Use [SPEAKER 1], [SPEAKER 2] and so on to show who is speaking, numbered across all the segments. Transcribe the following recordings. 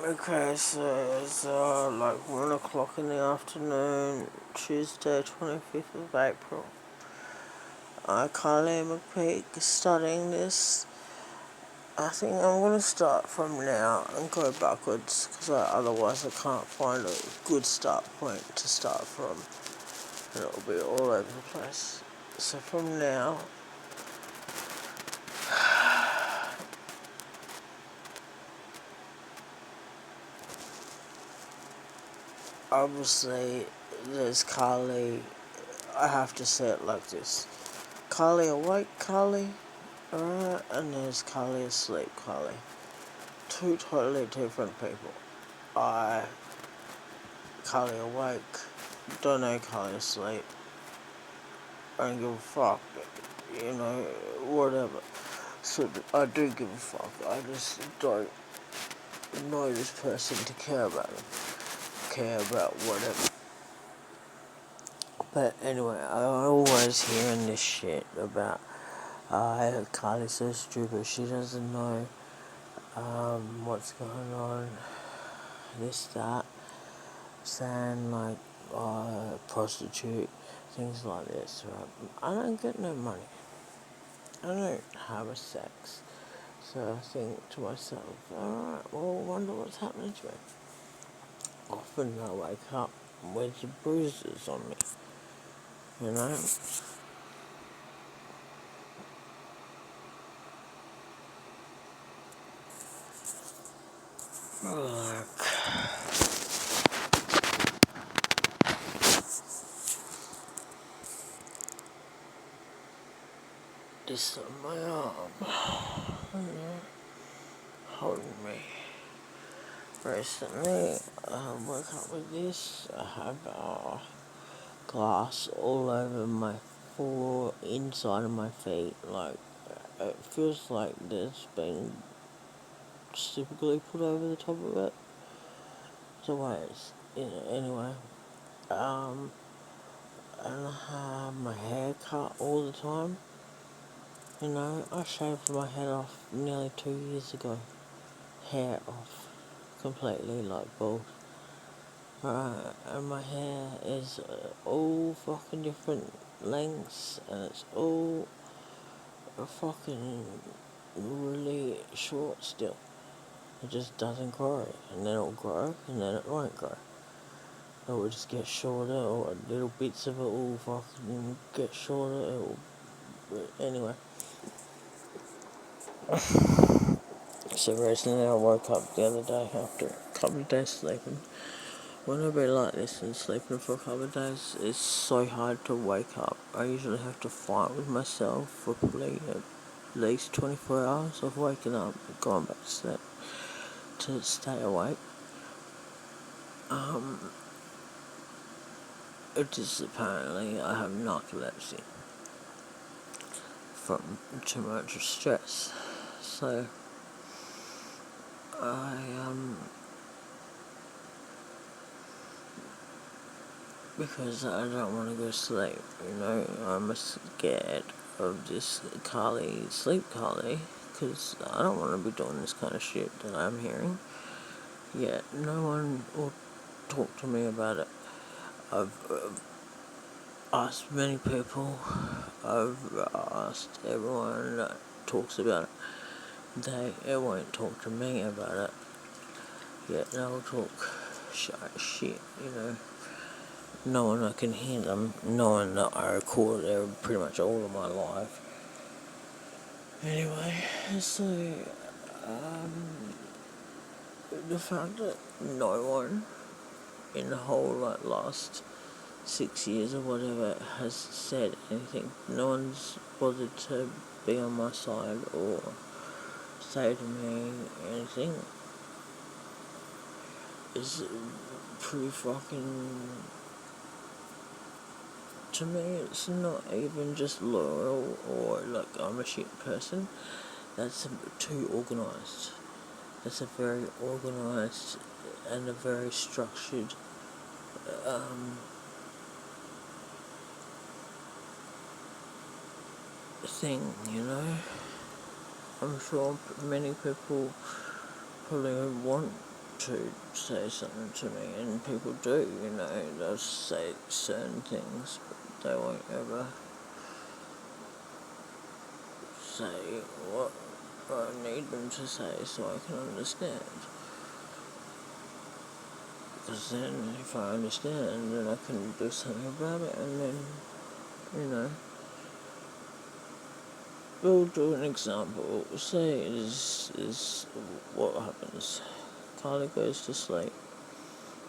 [SPEAKER 1] Okay, so it's like 1 o'clock in the afternoon, Tuesday, 25th of April. Kylie McPeak studying this. I think I'm going to start from now and go backwards because otherwise I can't find a good start point to start from. And it'll be all over the place. So from now, obviously there's Carly. I have to say it like this. Carly awake, Carly. Alright, and there's Carly asleep, Carly. Two totally different people. Carly awake, don't know Carly asleep. I don't give a fuck, whatever. So I do give a fuck. I just don't know this person to care about them. Care about whatever. But anyway, I always hearing this shit about Carly's so stupid, she doesn't know what's going on, this, that, saying like prostitute, things like this, right? I don't get no money. I don't have a sex. So I think to myself, alright, well, I wonder what's happening to me. Often I wake up with bruises on me, you know? Like, this on my arm, holding me. Recently, I woke up with this. I have glass all over my floor, inside of my feet. Like, it feels like there's been specifically put over the top of it. So ways, anyway. And I have my hair cut all the time. I shaved my head off nearly 2 years ago. Hair off. Completely, like, bald. And my hair is all fucking different lengths, and it's all fucking really short still. It just doesn't grow, and then it'll grow, and then it won't grow. It will just get shorter, or little bits of it will fucking get shorter. Anyway. So recently I woke up the other day after a couple of days sleeping. When I've been like this and sleeping for a couple of days, it's so hard to wake up. I usually have to fight with myself for probably at least 24 hours of waking up and going back to sleep to stay awake. It is apparently I have narcolepsy from too much stress. So because I don't want to go to sleep, I'm scared of this sleep Carly, because I don't want to be doing this kind of shit that I'm hearing. Yet no one will talk to me about it. I've asked many people, I've asked everyone that talks about it. They won't talk to me about it. Yet they'll talk shit, knowing I can hear them, knowing that I recorded pretty much all of my life. Anyway, so, the fact that no one in the whole, last 6 years or whatever has said anything, no one's bothered to be on my side or say to me anything, is pretty fucking... To me, it's not even just loyal or like I'm a shit person. That's too organised. That's a very organised and a very structured thing, I'm sure many people probably want to say something to me, and people do, they'll say certain things, but they won't ever say what I need them to say so I can understand. Because then, if I understand, then I can do something about it, and then, we'll do an example. Say is what happens. Carly goes to sleep.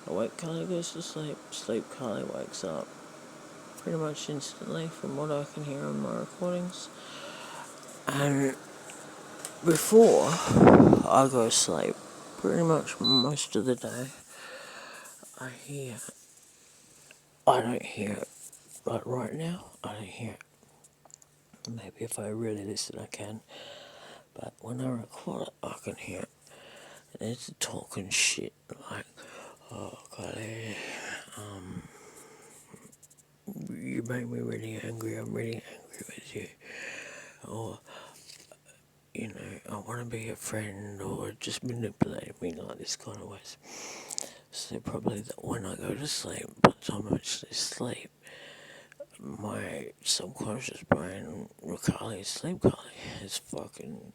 [SPEAKER 1] Awake Carly goes to sleep. Sleep Carly wakes up. Pretty much instantly, from what I can hear on my recordings. And before I go to sleep, pretty much most of the day, I don't hear it. Like right now, I don't hear it. Maybe if I really listen, I can. But when I record it, I can hear it. And it's talking shit like, oh, Carly, you make me really angry. I'm really angry with you. Or, I want to be a friend, or just manipulate me like this kind of ways. So probably that when I go to sleep, by the time I actually sleep, my subconscious brain, sleep Carly, is fucking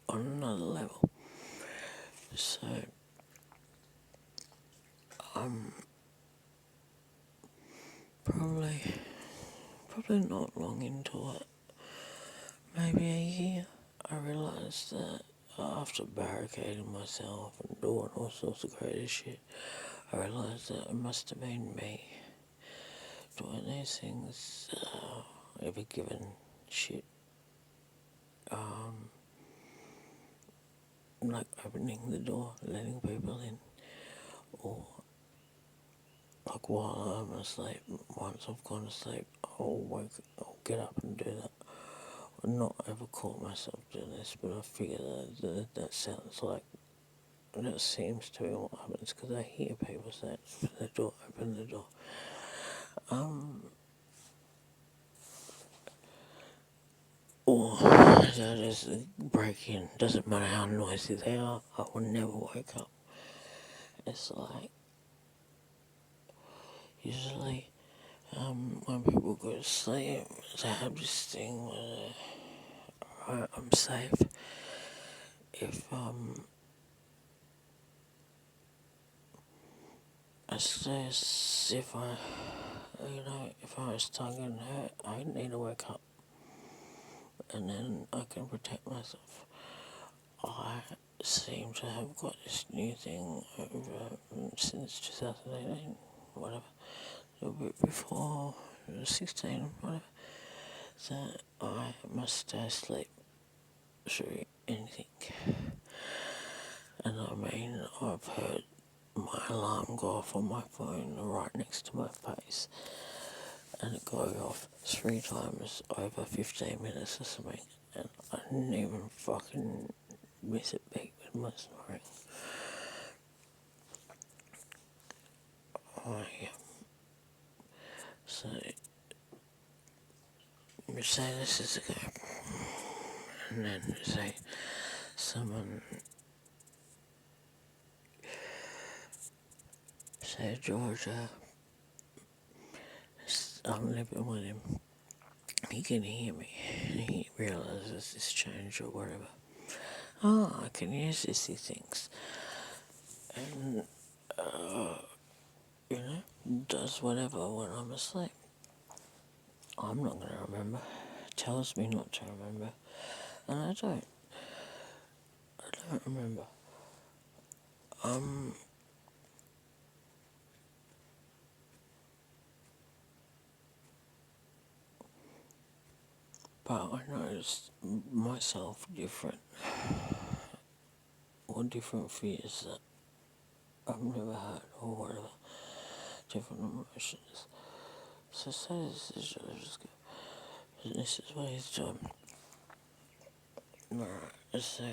[SPEAKER 1] on another level. So, probably not long into it, maybe a year, I realised that after barricading myself and doing all sorts of crazy shit, I realised that it must have been me doing these things, every given shit. Like opening the door, letting people in, or like while I'm asleep, once I've gone to sleep, I'll get up and do that. I've not ever caught myself doing this, but I figure that sounds like, that seems to be what happens, because I hear people say, open the door. Or they'll just break in, doesn't matter how noisy they are, I will never wake up. It's like, usually, when people go to sleep, they have this thing where I'm safe. If I suppose if I was tongue and hurt, I need to wake up, and then I can protect myself. I seem to have got this new thing over since 2018, whatever, a little bit before 16, whatever, that I must stay asleep through anything. And I mean, I've heard my alarm go off on my phone right next to my face, and it goes off 3 times over 15 minutes or something, and I didn't even fucking miss a beat with my snoring. So, you say this is a go, and then say someone, say Georgia, I'm living with him, he can hear me, he realises this change or whatever. Oh, I can use this, he thinks, and, does whatever when I'm asleep. I'm not going to remember. Tells me not to remember, and I don't. I don't remember. But I noticed myself different, or different fears that I've never had, or whatever, different emotions. So say this is George's go. This is what he's doing. Right, so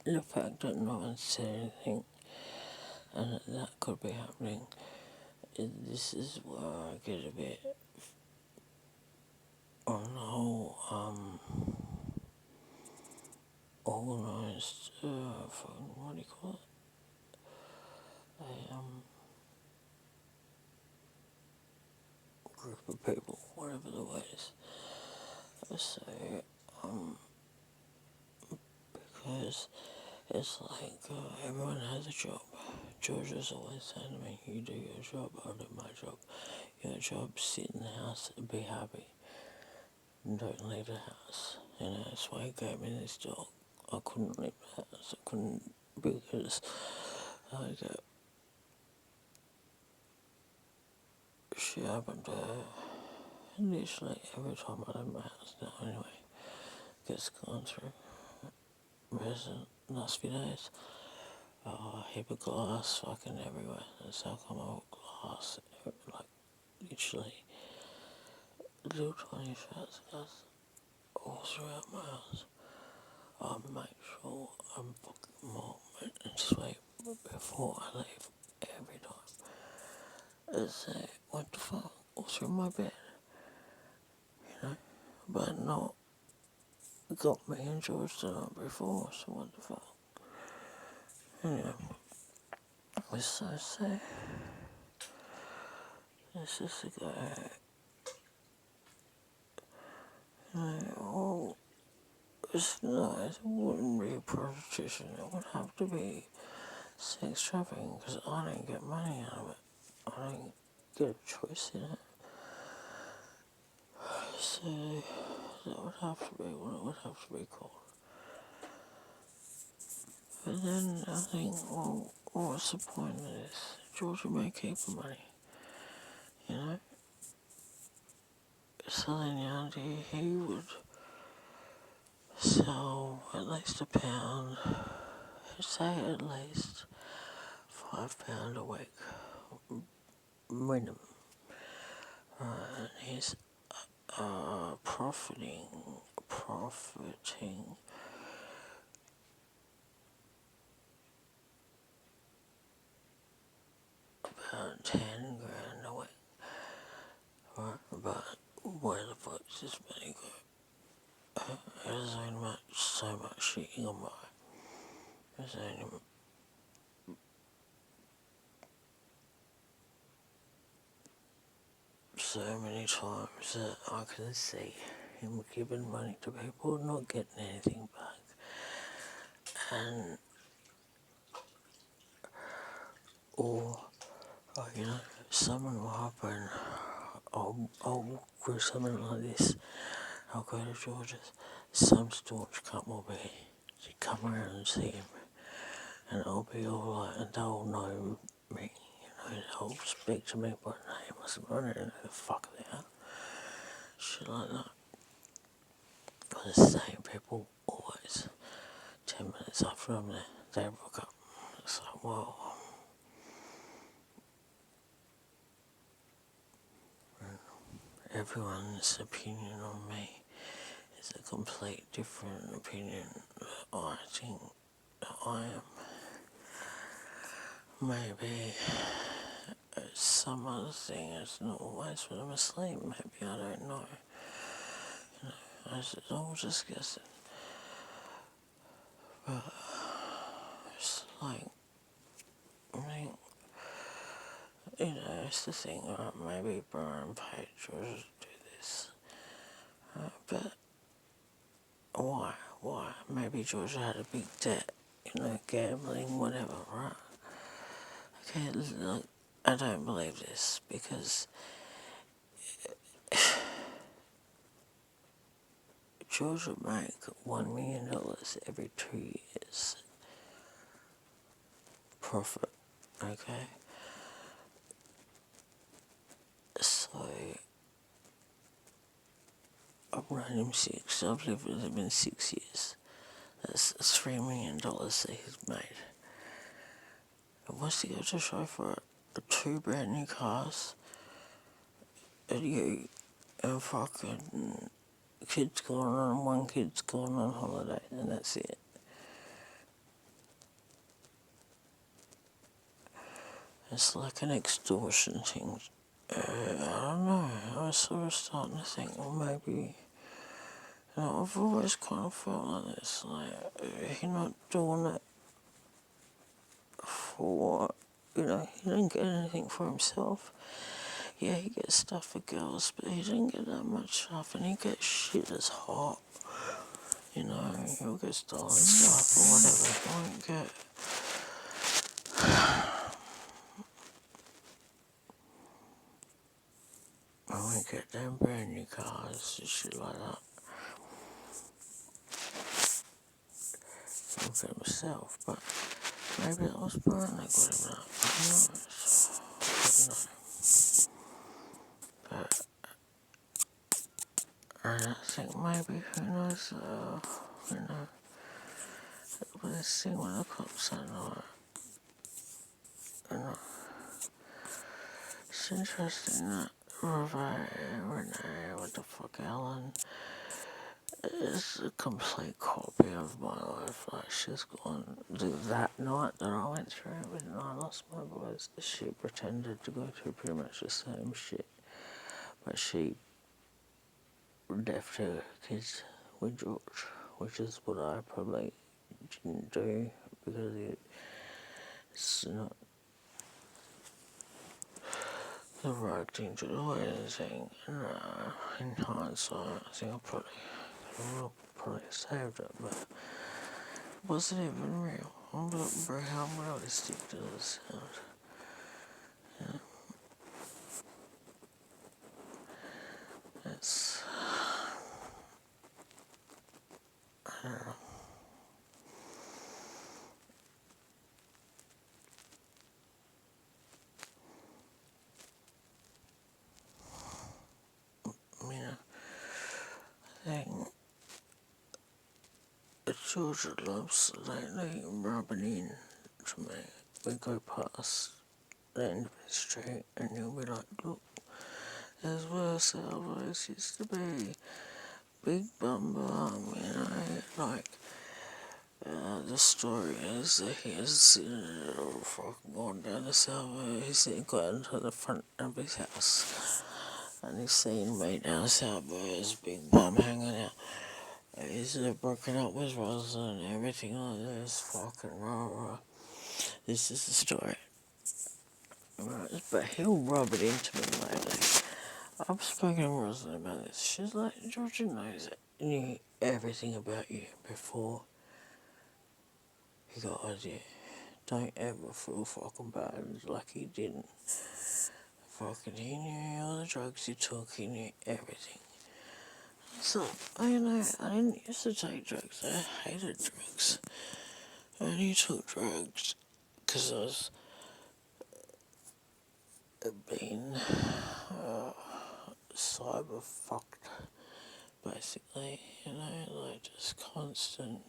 [SPEAKER 1] the fact that no one said anything, and that could be happening, this is where I get a bit on the whole, organised, what do you call it? A group of people, whatever the word is. So, because it's like everyone has a job. Georgia's always saying to me, you do your job, I'll do my job. Your job, sit in the house and be happy. And don't leave the house. You know, that's why he gave me this dog. I couldn't leave the house. I couldn't, because I get shit happened to her. Literally every time I leave my house now anyway. Gets gone through. Whereas the last few days, a heap of glass fucking everywhere. That's how come I got glass, like, literally, little tiny shards of glass all throughout my house. I make sure I'm fucking warm and sweet before I leave every time. It's what the fuck, all through my bed, you know, but not got me and George the night before, so what the fuck. Anyway, it's so sad. It's just a guy, you know, oh, it's nice, it wouldn't be prostitution, it would have to be sex trafficking, because I don't get money out of it. I don't get a choice in it. So, that would have to be what it would have to be called. But then I think, well, what's the point of this? Georgia may keep the money, you know? So then, he would sell at least £1, say at least £5 a week, minimum. And he's profiting about 10 grand a week, right? But where the fuck does this money go? There's only so much shit you can buy. There's only so many times that I can see him giving money to people, not getting anything back. And, or, you know, something will happen, I'll do something like this. I'll go to George's, some staunch cunt will be to come around and see him, and I'll be alright, and they'll know me, you know, they'll speak to me by name, I said, I don't know who the fuck they are, shit like that. But the same people, always, 10 minutes after I'm there, they rock up. It's like, well, everyone's opinion on me is a complete different opinion that I think that I am. Maybe it's some other thing, it's not always when I'm asleep, maybe, I don't know. You know, it's all just guessing. But it's like, I mean, you know, it's the thing, right, maybe Brian Page will do this. But why? Maybe Georgia had a big debt, you know, gambling, whatever, right? Okay, look, I don't believe this, because Georgia make $1 million every 2 years profit, okay? So, I've known him I've lived with him in 6 years. That's $3 million that he's made. And what's he got to show for it? 2 brand new cars, and you, and fucking kids going on, one kid's going on holiday, and that's it. It's like an extortion thing. I don't know, I was sort of starting to think, well, maybe I've always kind of felt like this, like, you're not doing it for, he didn't get anything for himself. Yeah, he gets stuff for girls, but he didn't get that much stuff, and he gets shit that's hot. He'll get stolen stuff or whatever. I won't get them brand new cars and shit like that. I'll get myself, but maybe that was Brian that got him that. Who knows? But I think maybe, who knows, with this thing when the cops are not, it's interesting that Renee, what the fuck, Ellen, is a complete copy of my life. Like, she's gone that night that I went through it and I lost my voice. She pretended to go through pretty much the same shit, but she left her kids with George, which is what I probably didn't do because it's not the right thing to do or anything. And in hindsight, I think I probably saved it, but it wasn't even real. I'm how realistic does it sound? Yeah. It's, I don't know. I think the children loves lately rubbing in to me. We go past the end of the street and you'll be like, look, there's where Salvos used to be. Big bum, like, the story is that he's fucking gone down the Salvo, he's got into the front of his house, and he's seen me down the Salvo, his big bum hanging out. He's broken up with Rosa and everything like this, fucking rah. This is the story. Right, but he'll rub it into me lately. I've spoken to Rosa about this. She's like, Georgia knew everything about you before he got with you. Don't ever feel fucking bad like he didn't. Fucking, he knew all the drugs you took, he knew everything. So, I didn't used to take drugs. I hated drugs. I only took drugs because I was being cyber fucked, basically. Like just constant.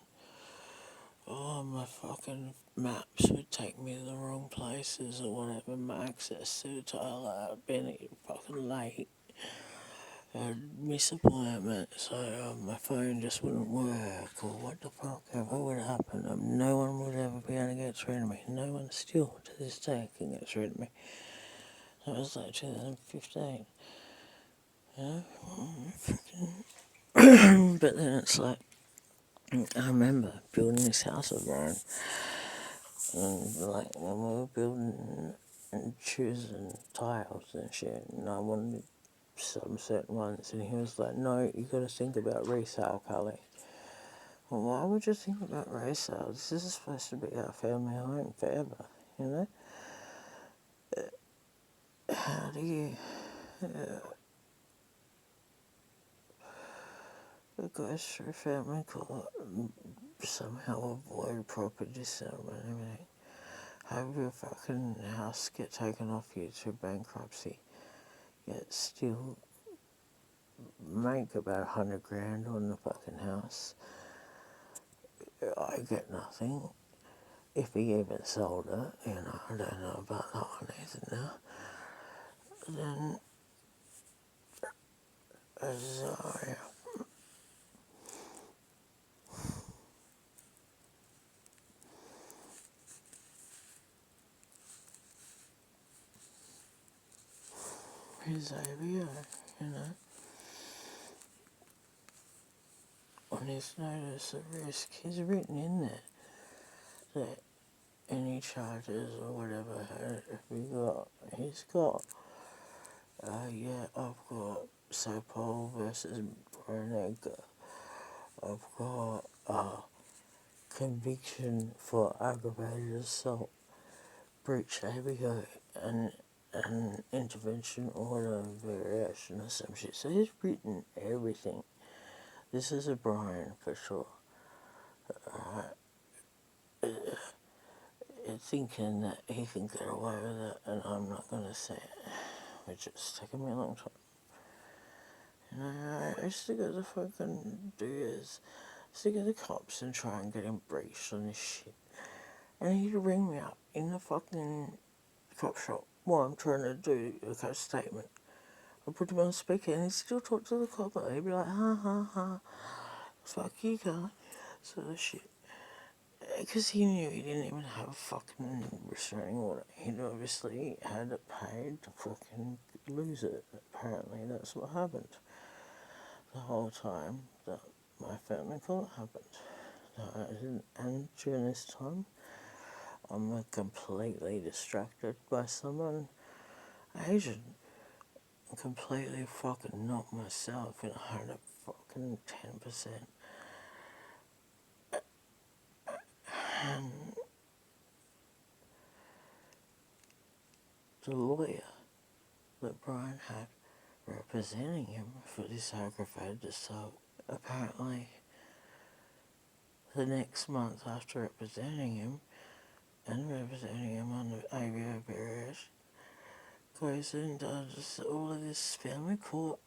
[SPEAKER 1] Oh, my fucking maps would take me to the wrong places or whatever. My access to the toilet, I'd been fucking late. I'd miss appointments, so my phone just wouldn't work, or what the fuck ever would happen. No one would ever be able to get through to me. No one still, to this day, can get through to me. That was like 2015. But then it's like, I remember building this house of mine, and like when we were building and choosing tiles and shit, and I wanted some certain ones, and he was like, no, you gotta think about resale, Carly. Well, why would you think about resale? This is supposed to be our family home forever, you know? How do you it goes through family court, somehow avoid property settlement and everything? Have your fucking house get taken off you through bankruptcy, yet still make about 100 grand on the fucking house. I get nothing. If he even sold it, I don't know about that one either now. Then, yeah. His ABO, on his notice of risk, he's written in there that any charges or whatever he's got, I've got Sopol versus Brian Edgar. I've got conviction for aggravated assault, breach ABO, and an intervention order variation or some shit. So he's written everything. This is a Brian for sure. Thinking that he can get away with it and I'm not going to say it, which has taken me a long time. You know, I used to go to fucking years, to get the cops and try and get him breached on this shit. And he'd ring me up in the fucking cop shop while I'm trying to do a case statement. I put him on speaker and he'd still talk to the cop, but he'd be like, ha ha ha, fuck you, guy, sort of shit. Because he knew he didn't even have a fucking restraining order. He'd obviously had it paid to fucking lose it. Apparently that's what happened. The whole time that my family call happened. And during this time, I'm completely distracted by someone Asian. I'm completely fucking not myself in 110%. And the lawyer that Brian had representing him for this aggravated assault, apparently the next month after representing him and representing him on the ABO barriers, goes and does all of this family court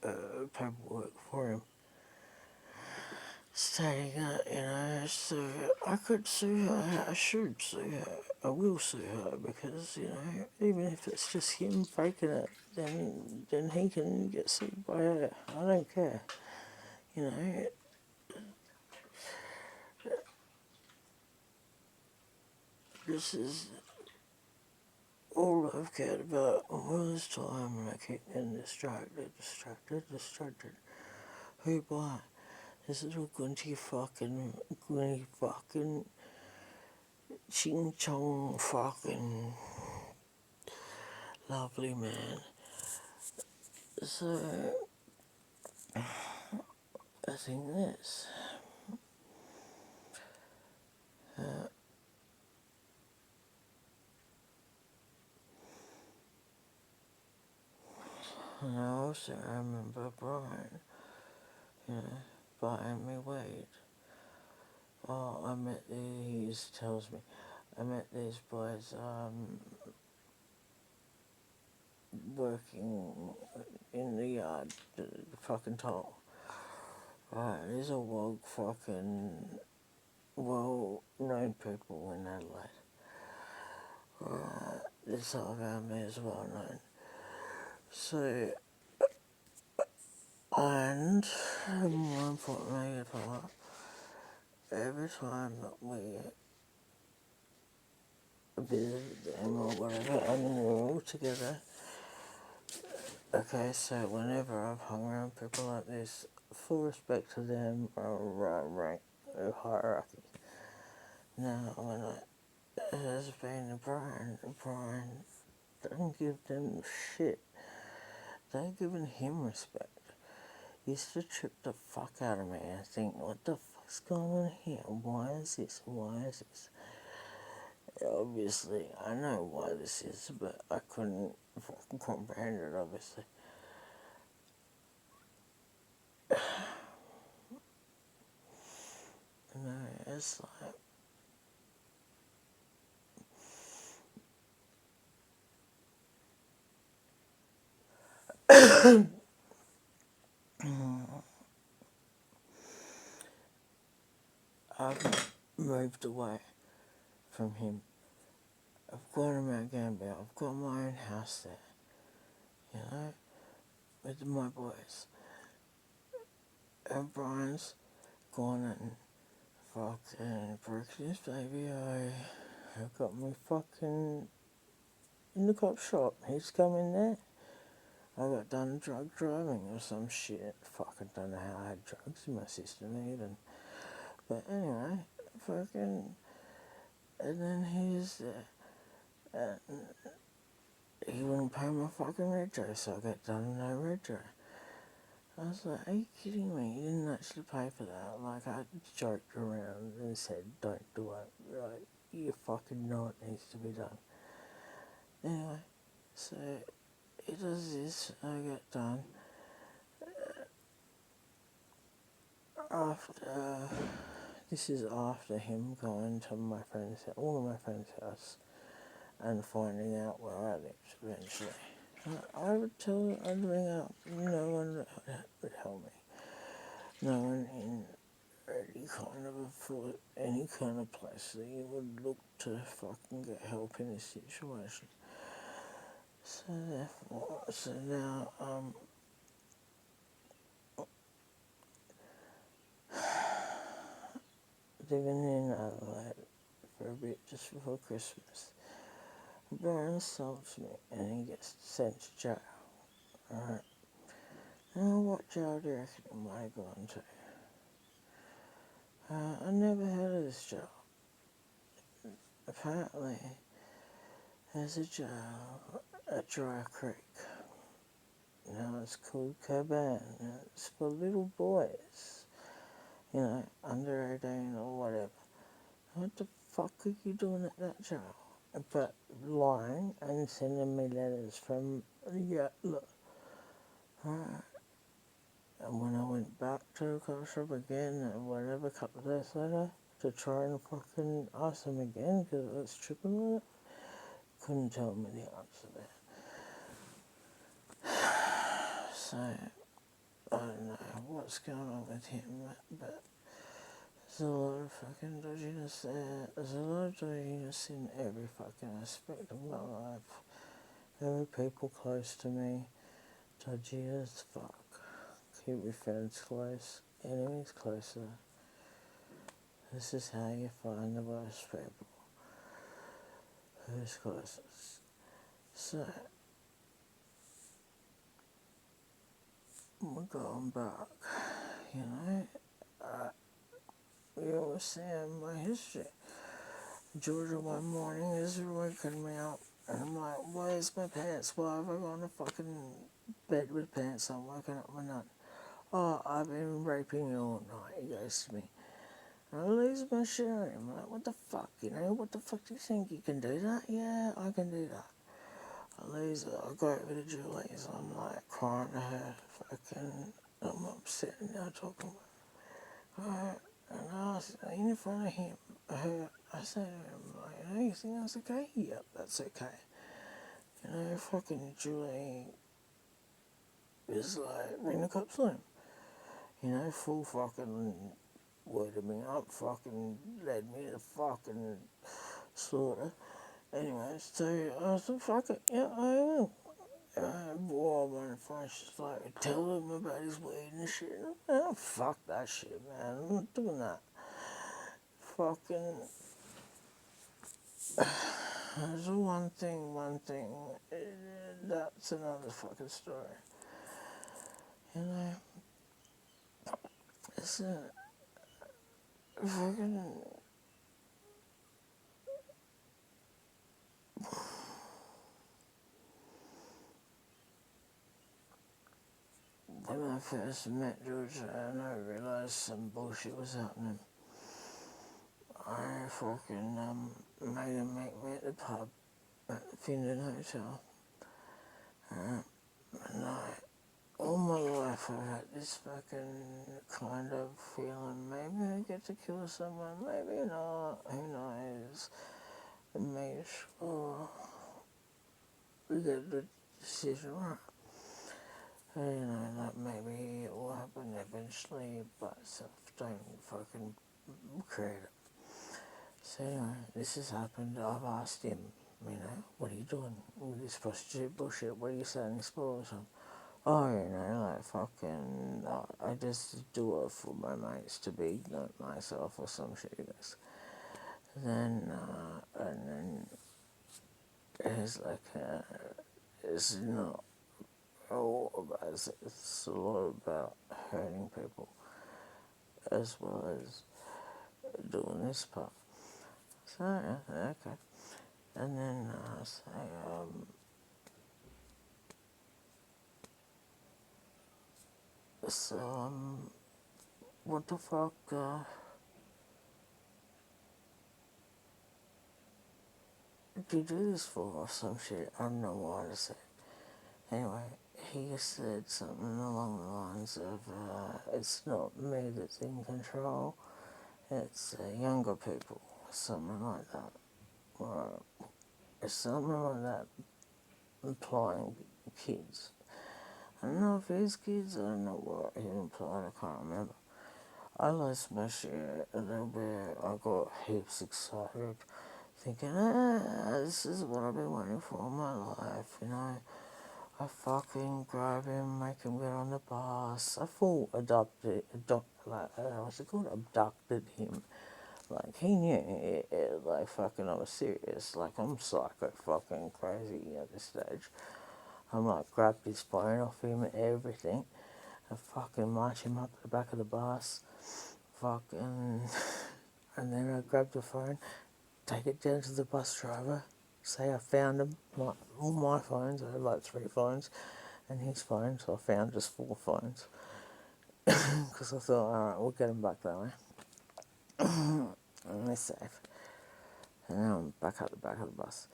[SPEAKER 1] paperwork for him, stating that, you know, so I could sue her, I should sue her, I will sue her, because, you know, even if it's just him faking it, then he can get sued by her. I don't care, you know. This is all I've cared about all this time, and I keep getting distracted. Who by? This little gunty fucking ching chong fucking lovely man. So I think this. And I also remember Brian, you know, buying me weed. Oh, he tells me, I met these boys, working in the yard, the fucking tunnel. Right, these are woke fucking well-known people in Adelaide. This whole family is well known. So, and more importantly, every time that we visited them or whatever, and we're all together. Okay, so whenever I've hung around people like this, full respect to them or rank hierarchy. Now, when it has been Brian don't give them shit. They've given him respect. He used to trip the fuck out of me and think, what the fuck's going on here? Why is this? Obviously, I know why this is, but I couldn't fucking comprehend it, obviously. No, it's like... I've moved away from him. I've gone to Mount Gambier. I've got my own house there, you know, with my boys. And Brian's gone and fucking broke his baby. I got me fucking in the cop shop. He's come in there. I got done drug driving or some shit. Fucking don't know how I had drugs in my system even. But anyway, fucking, and then he wouldn't pay my fucking retro, so I got done no retro. I was like, are you kidding me? You didn't actually pay for that. Like, I joked around and said, don't do it. Right? You fucking know it needs to be done. Anyway, so he does this, I get done. After, this is after him going to my friend's house, all of my friend's house, and finding out where I lived eventually. I would tell, I'd ring up, no one would help me. No one in any kind of any kind of place that you would look to fucking get help in this situation. So therefore, so now, living in Adelaide for a bit just before Christmas, Brian assaults me and he gets sent to jail. Alright. Now what jail do you reckon he might have gone to? I never heard of this jail. Apparently, there's a jail at Dry Creek. Now it's called Caban. It's for little boys, you know, under 18 or whatever. What the fuck are you doing at that jail? But lying and sending me letters from, yeah, look. Alright. And when I went back to the coffee shop again, and whatever, a couple of days later, to try and fucking ask them again, because I was tripping on it, couldn't tell me the answer there. So, I don't know what's going on with him, but there's a lot of fucking dodginess there. There's a lot of dodginess in every fucking aspect of my life. Every people close to me, dodgy as fuck. Keep your friends close, enemies closer. This is how you find the worst people. Who's closest? So, we're going back, you know. You will see in my history. Georgia one morning is waking me up, and I'm like, where's my pants? Why have I gone to fucking bed with pants on, waking up my nut? Oh, I've been raping you all night, he goes to me. And I lose my shit on him. I'm like, what the fuck, you know? What the fuck do you think? You can do that? Yeah, I can do that. I lose it. I go over to Julie's. I'm like crying to her. Fucking, I'm upset now talking about her. And I was in front of him. I say to him, like, you know, you think that's okay? Yep, that's okay. You know, fucking Julie is like, ring the cops on him. You know, full fucking worded me up, fucking led me to fucking slaughter. Anyway, so I was like, fuck it, yeah, I will. Boy, I'm on the phone, she's like, tell him about his weed and shit. Oh, fuck that shit, man. I'm not doing that. Fucking. There's one thing. That's another fucking story. You know, it's a fucking. When I first met Georgia and I realised some bullshit was happening, I fucking made him meet me at the pub at the Findon Hotel. And all my life I've had this fucking kind of feeling, maybe I get to kill someone, maybe not, who knows. And make sure we get the decision right. And, you know, like maybe it will happen eventually, but don't fucking create it. So anyway, this has happened. I've asked him, you know, what are you doing with this prostitute bullshit? What are you selling spoils on? Oh, you know, like fucking, I just do it for my mates to be, not myself or some shit, he goes. And then it's like, it's not it's a lot about hurting people as well as doing this part. So, okay. And then I say, so, what the fuck, did you do this for or some shit? I don't know what to say. Anyway, he said something along the lines of, it's not me that's in control, it's younger people, something like that. Or something like that, implying kids. I don't know if it's kids, I don't know what he implied, I can't remember. I lost my shit a little bit, I got heaps excited, thinking, this is what I've been waiting for all my life, you know. I fucking grab him, make him get on the bus. I full what's it called? Abducted him. Like, he knew, like, fucking I was serious. Like, I'm psycho fucking crazy at this stage. I'm like, grabbed his phone off him and everything. I fucking march him up to the back of the bus. Fucking, and then I grabbed the phone, take it down to the bus driver, say I found him. All my phones, I had like 3 phones, and his phone, so I found just 4 phones. Because I thought, alright, we'll get him back that way. And they're safe. And now I'm back at the back of the bus.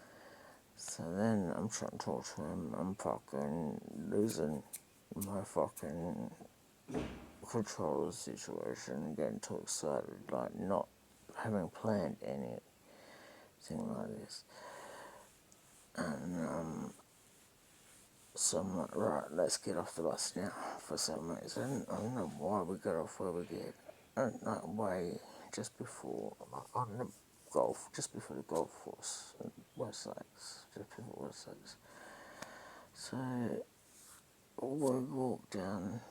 [SPEAKER 1] So then I'm trying to talk to him, I'm fucking losing my fucking control of the situation and getting too excited, like not having planned anything like this. And so I'm like, right, let's get off the bus now. For some reason, I don't know why we got off where we did. Way just before, on the golf, just before the golf course in Westlakes, just before Westlakes. So we walked down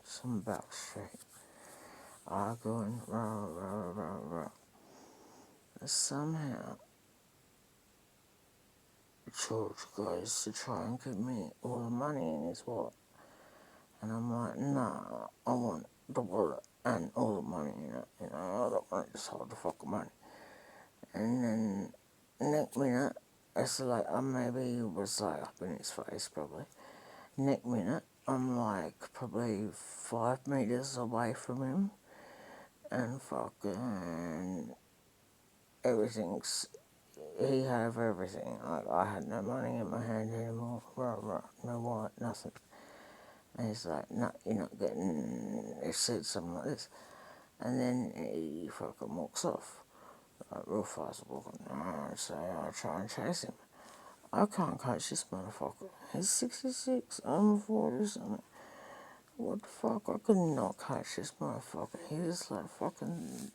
[SPEAKER 1] some back street, arguing, rah, rah, rah, rah. Somehow, George goes to try and give me all the money in his wallet. And I'm like, nah, I want the wallet and all the money in it. You know, I don't want to just hold the fucking money. And then next minute, it's like, maybe it was like up in his face probably. Next minute, I'm like probably 5 meters away from him. And fucking everything's, he had everything. Like, I had no money in my hand anymore. No wallet, nothing. And he's like, no, you're not getting, he said something like this. And then he fucking walks off. Like, real fast walking. So I try and chase him. I can't catch this motherfucker. He's 66, I'm 40 something. What the fuck? I could not catch this motherfucker. He just like fucking,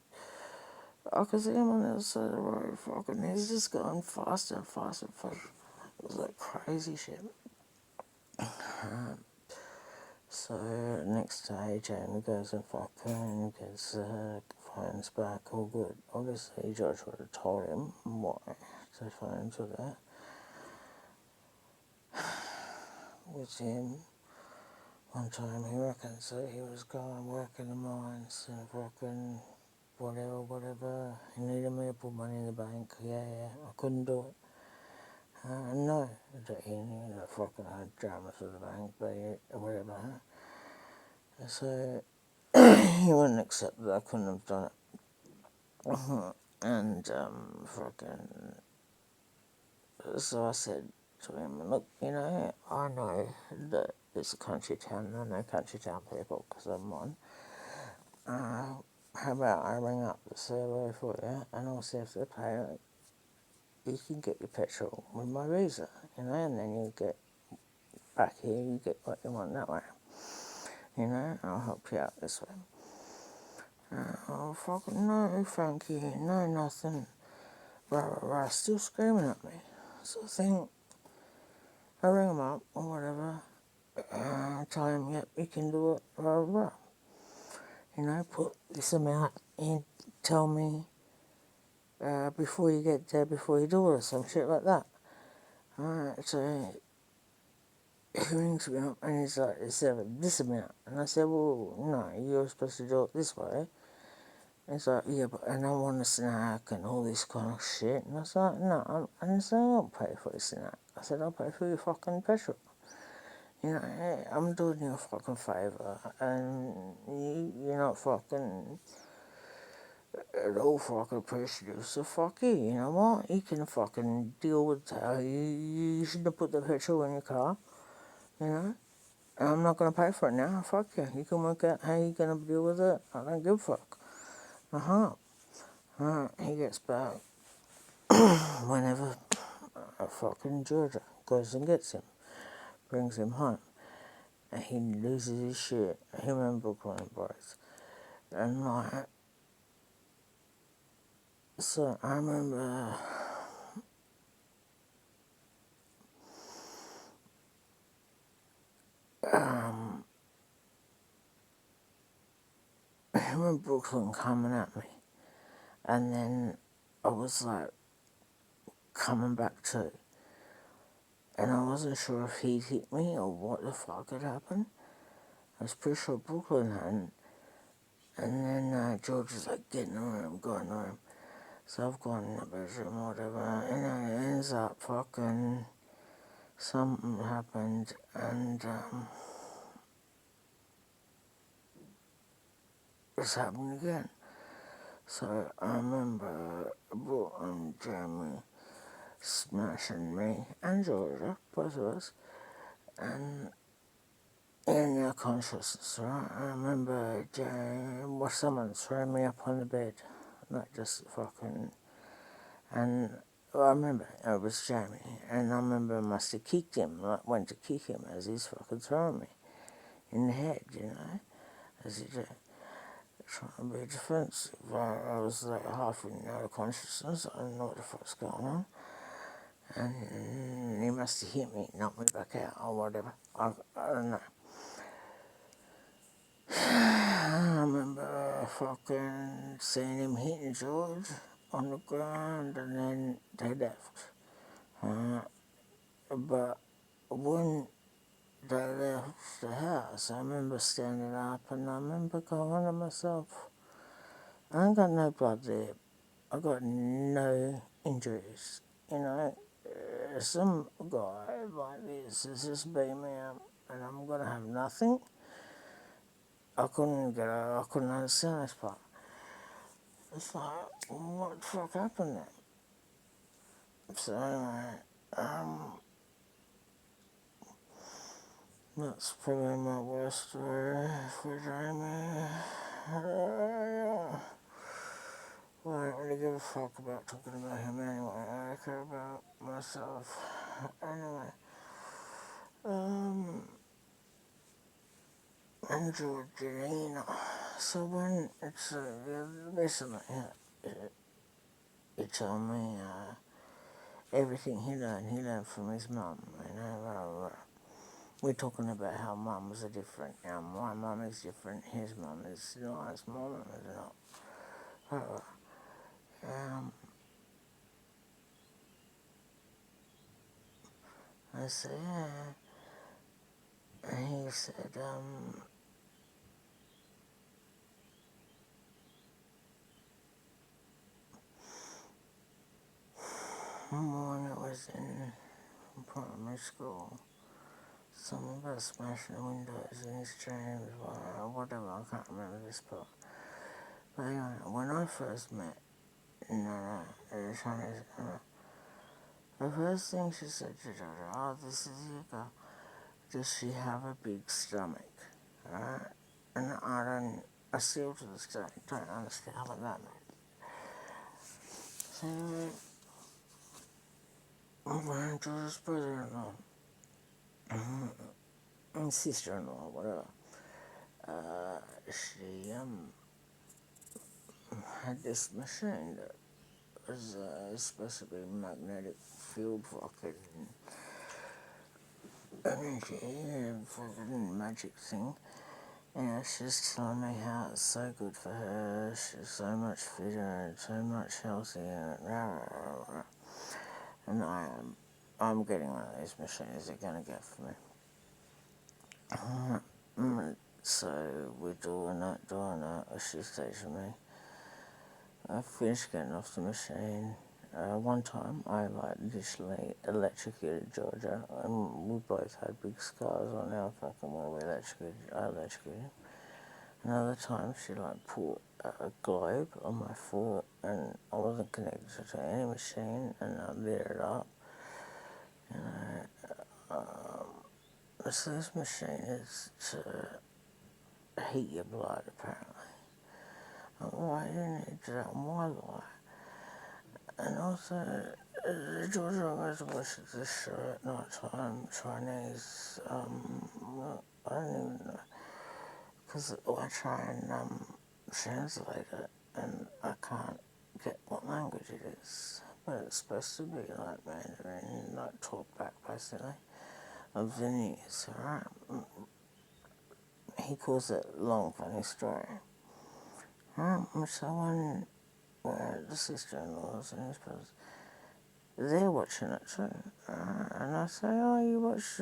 [SPEAKER 1] I could see him on the other side of the road fucking, he's just going faster and faster and faster. It was like crazy shit. So next day, Jamie goes and fucking gets phones back, all good. Obviously, George would have told him why the phones were there. With him, one time he reckons that he was going work in the mines and fucking whatever. He needed me to put money in the bank. Yeah, I couldn't do it. No, that he knew that fucking I had dramas with the bank, but whatever. So he wouldn't accept that I couldn't have done it. And fucking, so I said to him, look, you know, I know that it's a country town, and I know country town people because I'm one. How about I ring up the survey for you and I'll see if they pay it. You can get your petrol with my visa, you know, and then you get back here, you get what you want that way. You know, I'll help you out this way. Oh, fucking no, thank you, no, nothing. Rah, still screaming at me. So I think, I ring him up or whatever, tell him, yep, you can do it, rah. You know, put this amount in, tell me before you get there, before you do it, or some shit like that. Alright, so he rings me up and he's like, it's this amount. And I said, well, no, you're supposed to do it this way. And he's like, yeah, but and I want a snack and all this kind of shit. And I was like, no, I said, I don't pay for a snack. I said, I'll pay for your fucking petrol. You know, hey, I'm doing you a fucking favour and you're not fucking at all fucking appreciative. So fuck you, you know what? You can fucking deal with that. You shouldn't have put the petrol in your car, you know? I'm not going to pay for it now. Fuck you. You can work out how you're going to deal with it. I don't give a fuck. He gets back whenever fucking Georgia goes and gets him, brings him home. And he loses his shit. Him and Brooklyn boys. And like, so I remember him and Brooklyn coming at me. And then I was like coming back to, and I wasn't sure if he'd hit me or what the fuck had happened. I was pretty sure Brooklyn hadn't. And then George was like, get in the room, go in the room. So I've gone in the bedroom or whatever, and then it ends up fucking something happened, and it's happened again. So I remember Brooke and Jeremy smashing me and Georgia, both of us, and in their consciousness, right? I remember someone throwing me up on the bed, not just fucking, and well, I remember it was Jamie, and I remember I must have kicked him, like went to kick him as he's fucking throwing me in the head, you know, as he did, trying to be defensive. I was like half in out of consciousness, I didn't know what the fuck's going on, and he must have hit me, knocked me back out or whatever. I don't know. I remember fucking seeing him hitting George on the ground and then they left. But when they left the house, I remember standing up and I remember going to myself, I ain't got no blood there. I got no injuries. You know, some guy like this has just beat me up and I'm going to have nothing. I couldn't understand this part. It's like, what the fuck happened then? So anyway, that's probably my worst story for Jamie. Yeah. Well, I don't really give a fuck about talking about him anyway. I care about myself. Anyway, and Georgina. So when it's recently, he told me everything he learned from his mum. You know, we're talking about how mums are different. Now, my mum is different, his mum is not as my mum is not. I said, yeah. And he said, when it was in primary school, someone about smashing the windows in his dreams, or whatever, I can't remember this part. But anyway, when I first met Nana, the Chinese Nana, the first thing she said to Jojo, oh, this is your girl. Does she have a big stomach? Right? And I still to this day don't understand what that meant. So, my George's brother-in-law, and sister-in-law, whatever, she had this machine that was supposed to be a magnetic field fucking energy and fucking magic thing. And she's telling me how it's so good for her, she's so much fitter and so much healthier, and I'm getting one of these machines they're gonna get for me. So we're doing it. She said to me, I finished getting off the machine. One time I like literally electrocuted Georgia, and we both had big scars on our fucking where we I electrocuted. Another time she like put a globe on my foot, and I wasn't connected to any machine, and I lit it up. You know, so this machine is to heat your blood apparently. Why do you need that? Why? And also, Georgia always watches this show at night time, Chinese, I don't even know, because I try and translate it, and I can't get what language it is. But it's supposed to be like Mandarin, like talk back basically, of the news, alright? He calls it long funny story. So when the sister-in-laws and his brothers, they're watching it too. And I say, oh, you watch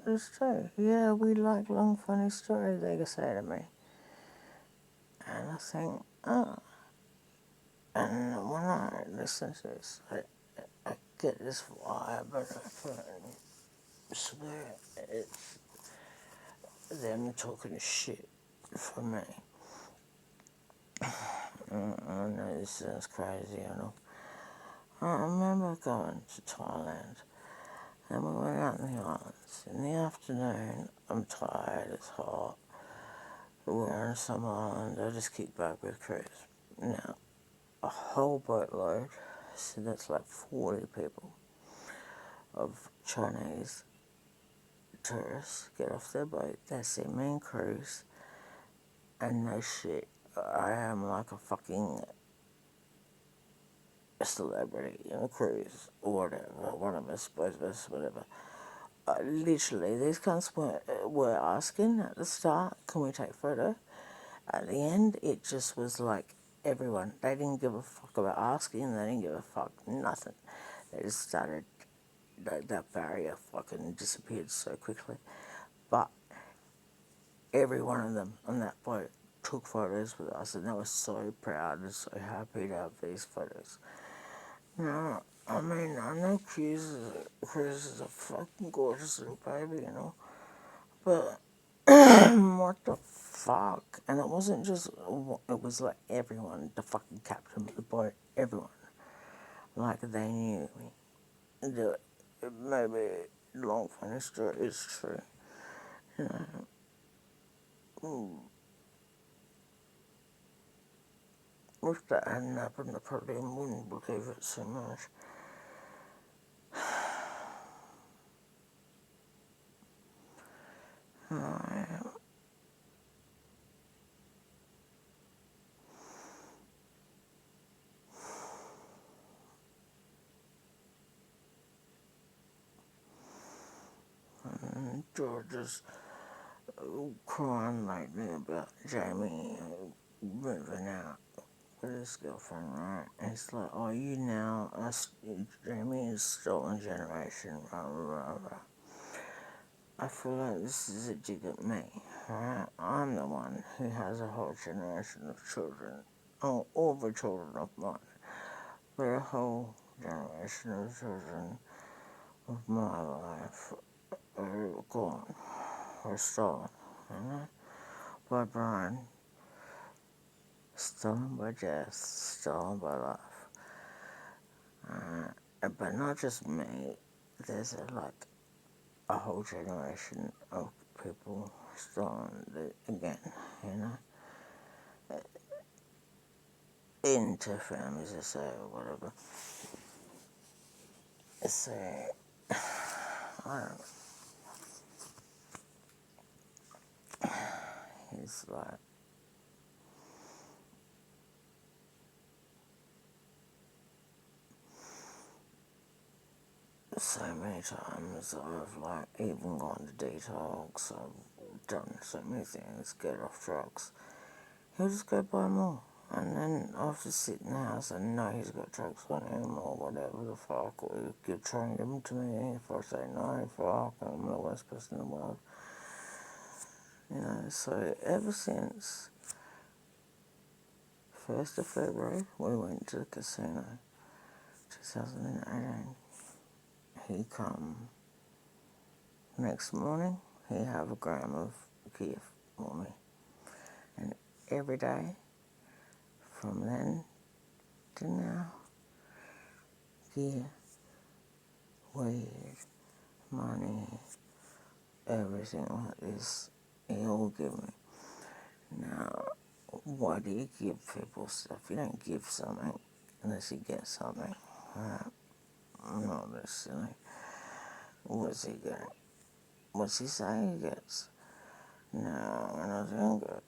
[SPEAKER 1] this too? Yeah, we like long funny stories, they say to me. And I think, oh. And when I listen to this, I get this vibe, and I swear it's them talking shit for me. I know this sounds crazy, I know. I remember going to Thailand, and we went out in the islands. In the afternoon, I'm tired, it's hot. We're on some island, I just kick back with cruise. Now, a whole boatload, so that's like 40 people, of Chinese tourists get off their boat, they see me and cruise, and no shit, I am like a fucking celebrity in a cruise, or whatever, one of us, both of us, whatever. Literally, these cunts were asking at the start, can we take a photo? At the end, it just was like everyone. They didn't give a fuck about asking, they didn't give a fuck, nothing. They just started, that barrier fucking disappeared so quickly. But every one of them on that boat took photos with us, and they were so proud and so happy to have these photos. No, I mean, I know Chris is a fucking gorgeous little baby, you know, but what the fuck? And it wasn't just, it was like everyone, the fucking captain of the boat, everyone. Like they knew me. Maybe long funny story is true, you know. If that hadn't happened, I probably wouldn't believe it so much. I George's crying lately about Jamie moving out with his girlfriend, right? And it's like, oh, you now, Jamie is stolen generation, blah, blah, blah, blah. I feel like this is a dig at me, right? I'm the one who has a whole generation of children, all the children of mine, but a whole generation of children of my life are gone, or stolen, you know? By Brian, stolen by death, stolen by life. But not just me, there's a whole generation of people stolen again, you know? Into families, I say, or whatever. So, I don't know. It's like, so many times I've like even gone to detox, I've done so many things, get off drugs. He'll just go buy more. And then I'll just sit in the house and know he's got drugs on him or whatever the fuck, or he'll try and give them to me. If I say no, fuck, I'm the worst person in the world. You know, so ever since 1st of February, we went to the casino, 2018. He come next morning, he have a gram of gift for me. And every day, from then to now, gear, weed, money, everything like this, he all give me. Now, why do you give people stuff? You don't give something unless you get something. I'm not this silly. What's he getting? What's he saying he gets? Now, when I was younger,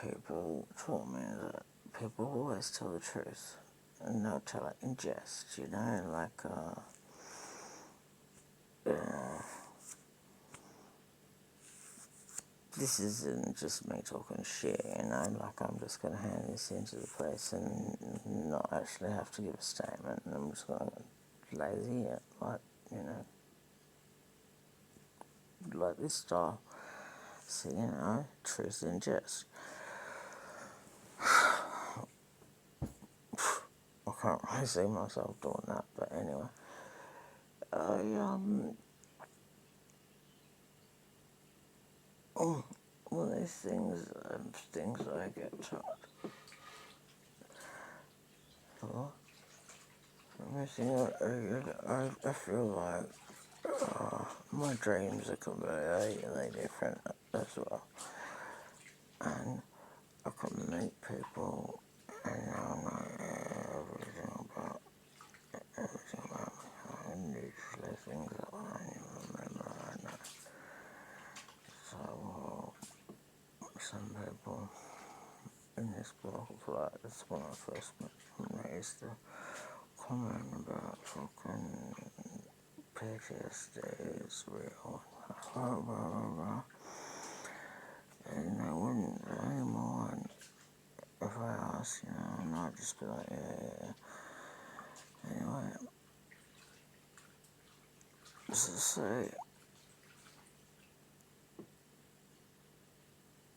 [SPEAKER 1] people told me that people always tell the truth. And they'll tell it in jest, you know, like, this isn't just me talking shit, you know, like I'm just going to hand this into the place and not actually have to give a statement, and I'm just going to lazy it, like, you know, like this style. So, you know, truth in jest. I can't really see myself doing that, but anyway. Well, there's things I get taught. Hello? I feel like my dreams are completely different as well. And I can meet people and I know everything about me. And usually things that I don't even remember right now. So, some people in this block of flats, when I first met them, they used to comment about fucking PTSD is real. Blah, blah, blah, blah. And they wouldn't anymore. And if I asked, you know, and I'd just be like, yeah. Anyway, so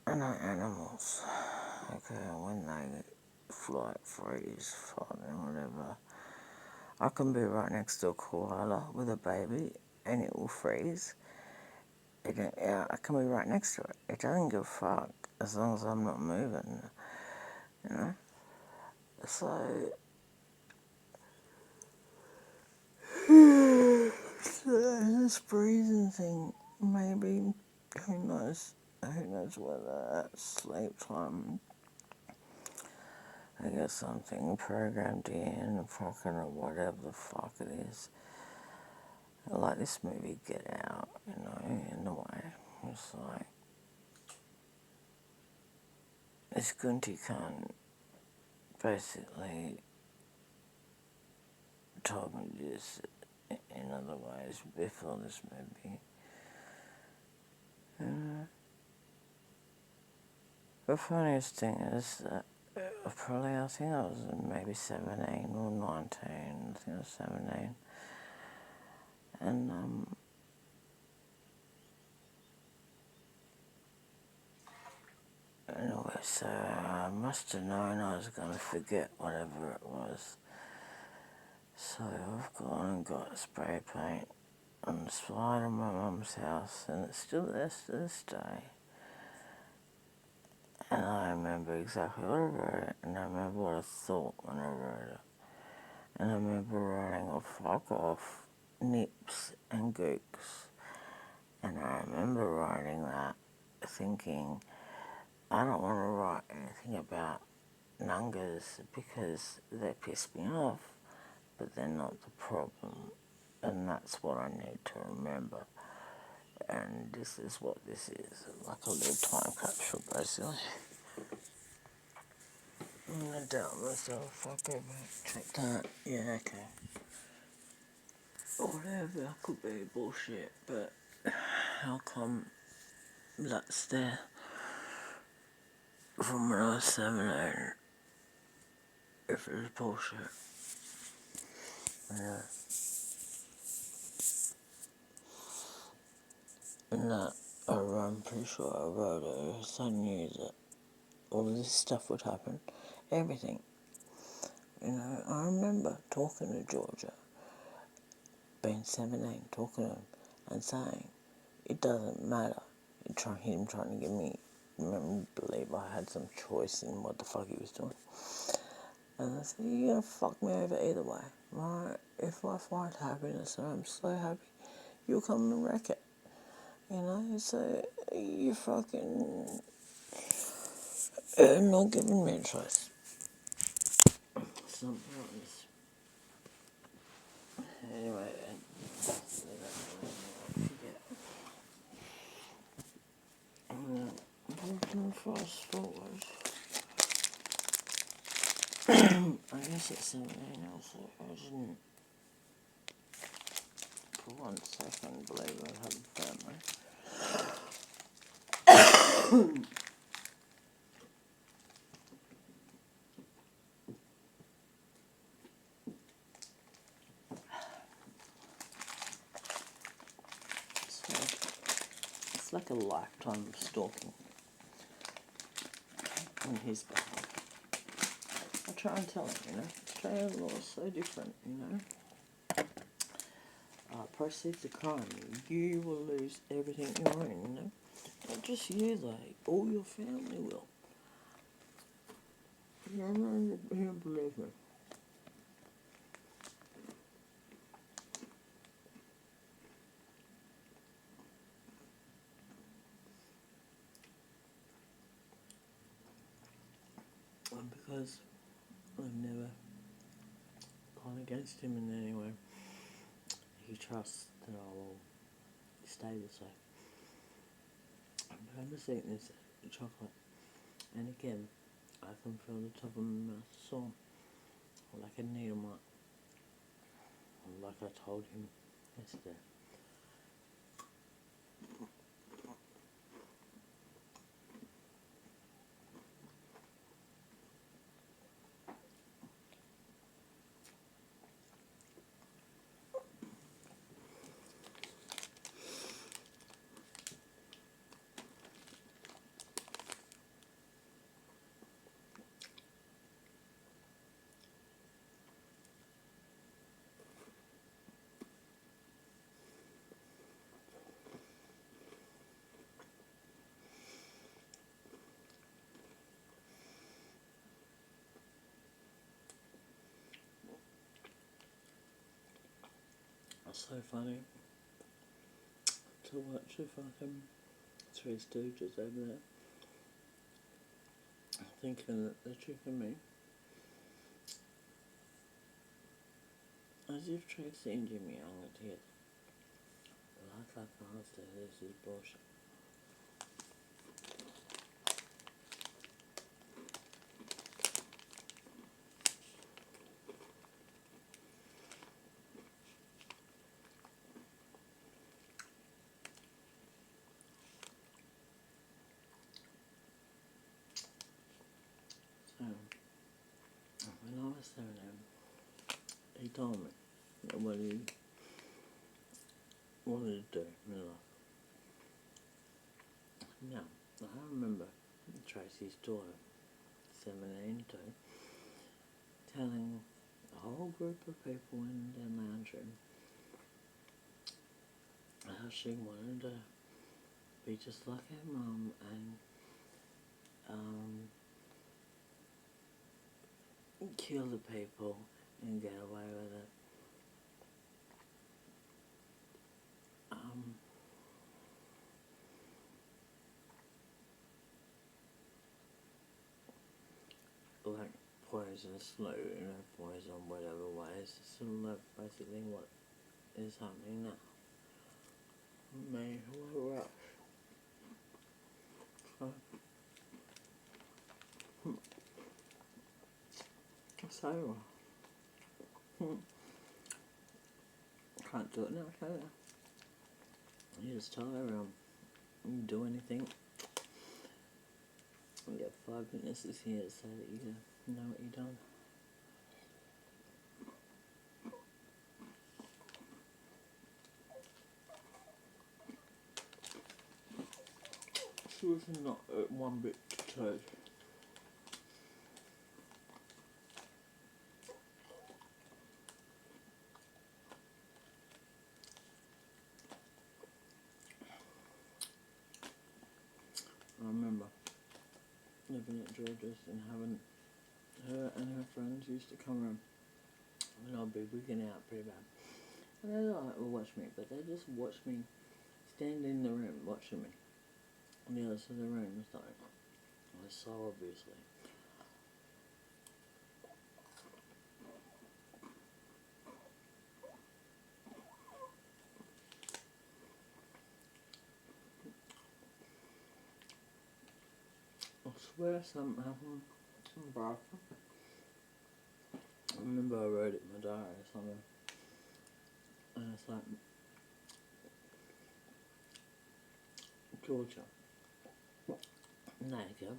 [SPEAKER 1] I know animals, okay, when they fly, freeze, fight and whatever, I can be right next to a koala with a baby and it will freeze. I can be right next to it. It doesn't give a fuck as long as I'm not moving, you know? So this freezing thing, maybe, who knows whether at sleep time I get something programmed in, fucking or whatever the fuck it is. Like this movie Get Out, you know, in a way. It's like, this Gunty cunt basically told me this in other ways before this movie. The funniest thing is that probably I think I was maybe 17 or 19, I think I was 17. And anyway, so I must have known I was going to forget whatever it was. So I've gone and got spray paint on the slide of my mum's house, and it's still there to this day. And I remember exactly what I wrote, and I remember what I thought when I wrote it. And I remember writing a fuck off, nips and gooks. And I remember writing that, thinking, I don't want to write anything about nungas because they piss me off, but they're not the problem. And that's what I need to remember. And this is what this is, like a little time capsule, basically. I'm gonna doubt myself, I'll go back, check that, yeah, okay. Whatever, could be bullshit, but how come that's there from when I was 17 if it was bullshit? Yeah. And that or I'm pretty sure I wrote it, so I knew that all of this stuff would happen. Everything. You know, I remember talking to Georgia, being 17, talking to him and saying, it doesn't matter. Him trying to get me believe I had some choice in what the fuck he was doing. And I said, you're gonna fuck me over either way, right? If I find happiness and I'm so happy, you'll come and wreck it. You know, so you fucking not giving me a choice. Something else. Anyway, fast forward. I guess it's 17 also. I didn't for 1 second believe I had a family. It's like a lifetime of stalking on his behalf. I try and tell him, you know, Australian law is so different, you know. Proceeds of crime, you will lose everything you own, you know. Not just you though, all your family will. You don't believe me. Because I've never gone against him in any way. He trusts that I will stay this way. But I'm just eating this chocolate, and again, I can feel the top of my mouth sore, like a needle mark, like I told him yesterday. It's so funny to watch the fucking Three Stooges over there, thinking that they're tricking me. As if Tracy and Jimmy Young are together. Like I can't say this is bullshit. So, when I was 17, he told me that what he wanted to do in life. Now, I remember Tracy's daughter, 17 too, telling a whole group of people in their lounge room how she wanted to be just like her mum and kill the people and get away with it. Like poison, slow, you know, poison, whatever ways. It's sort of like basically what is happening now. Me, what else? So, can't do it now, can you? You just tell everyone, you do anything, you get 5 minutes to see it so that you know what you've done. was not one bit too. I remember living at George's and having her and her friends used to come around and I'd be wigging out pretty bad. And they like would watch me, but they just watched me stand in the room watching me. On the other side of the room was like, it was so obviously. I swear something happened in the bathroom. I remember I wrote it in my diary or something. And it's like, Georgia, there you go.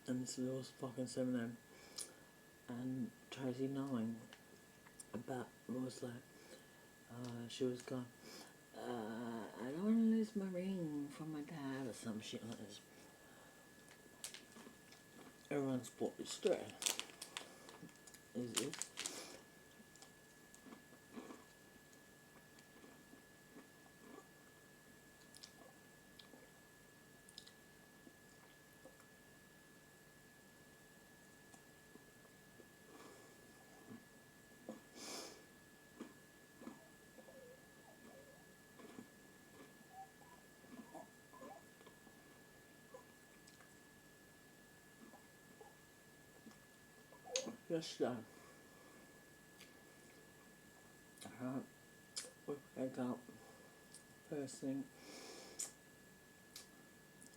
[SPEAKER 1] And this was fucking 7 and Tracy knowing about was like, she was going, I don't want to lose my ring from my dad or some shit like this. Everyone's bought this straight. Is this? Yesterday, we wake up, first thing,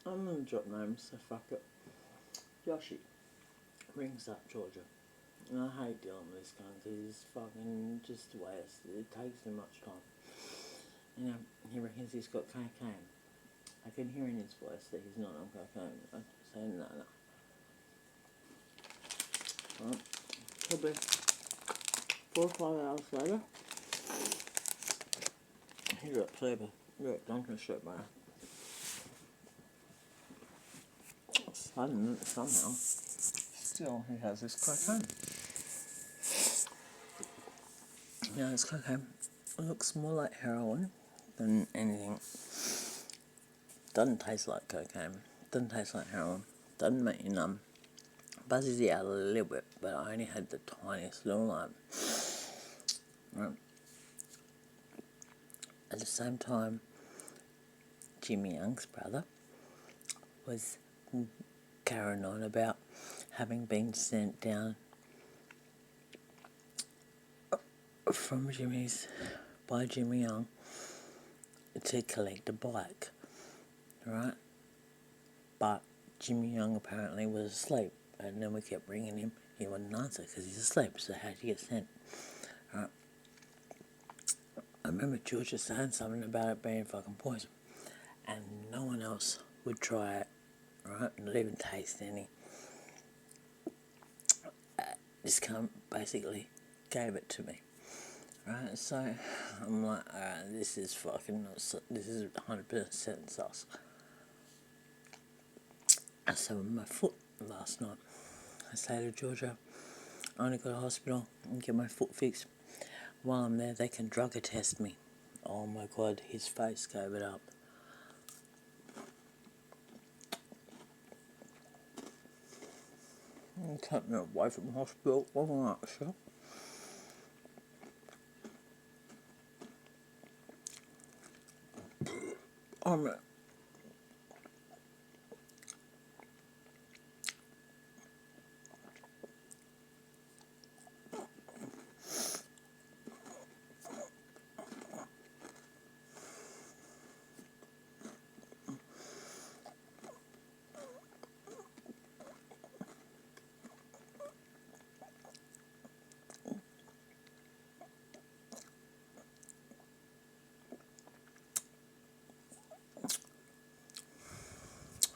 [SPEAKER 1] I'm gonna drop names, so fuck it. Yoshi rings up Georgia. And I hate dealing with this guy because he's fucking just waste. It takes too much time. You know, he reckons he's got cocaine. I can hear in his voice that he's not on cocaine. I say no. Well, probably 4 or 5 hours later, he got sober. Got drunk and shit, man. Suddenly, somehow, still he has this cocaine. Yeah, this cocaine looks more like heroin than anything. Doesn't taste like cocaine. Doesn't taste like heroin. Doesn't make you numb. Buzzes you out a little bit, but I only had the tiniest little lump. Right. At the same time, Jimmy Young's brother was carrying on about having been sent down by Jimmy Young to collect a bike, right? But Jimmy Young apparently was asleep, and then we kept ringing him. He wouldn't answer because he's asleep, so how'd you get sent? Right? I remember Georgia saying something about it being fucking poison, and no one else would try it, right? Not even taste any. This cunt basically gave it to me, right? So I'm like, alright, this is fucking not, this is 100% sauce. I said with my foot last night, I say to Georgia, I want to go to hospital and get my foot fixed. While I'm there, they can drug test me. Oh my god, his face gave it up. You kept me away from the hospital, wasn't that, sure? I'm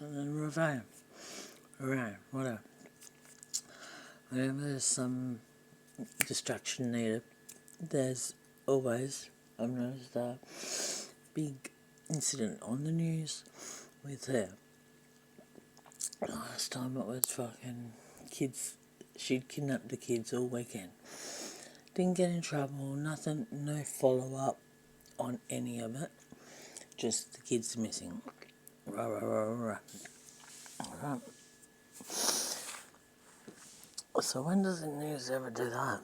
[SPEAKER 1] and then Ravine, whatever. Whenever there's some distraction needed, there's always, I've noticed, a big incident on the news with her. Last time it was fucking kids. She'd kidnapped the kids all weekend. Didn't get in trouble, nothing, no follow up on any of it. Just the kids missing. Rah, rah, rah, rah. So when does the news ever do that?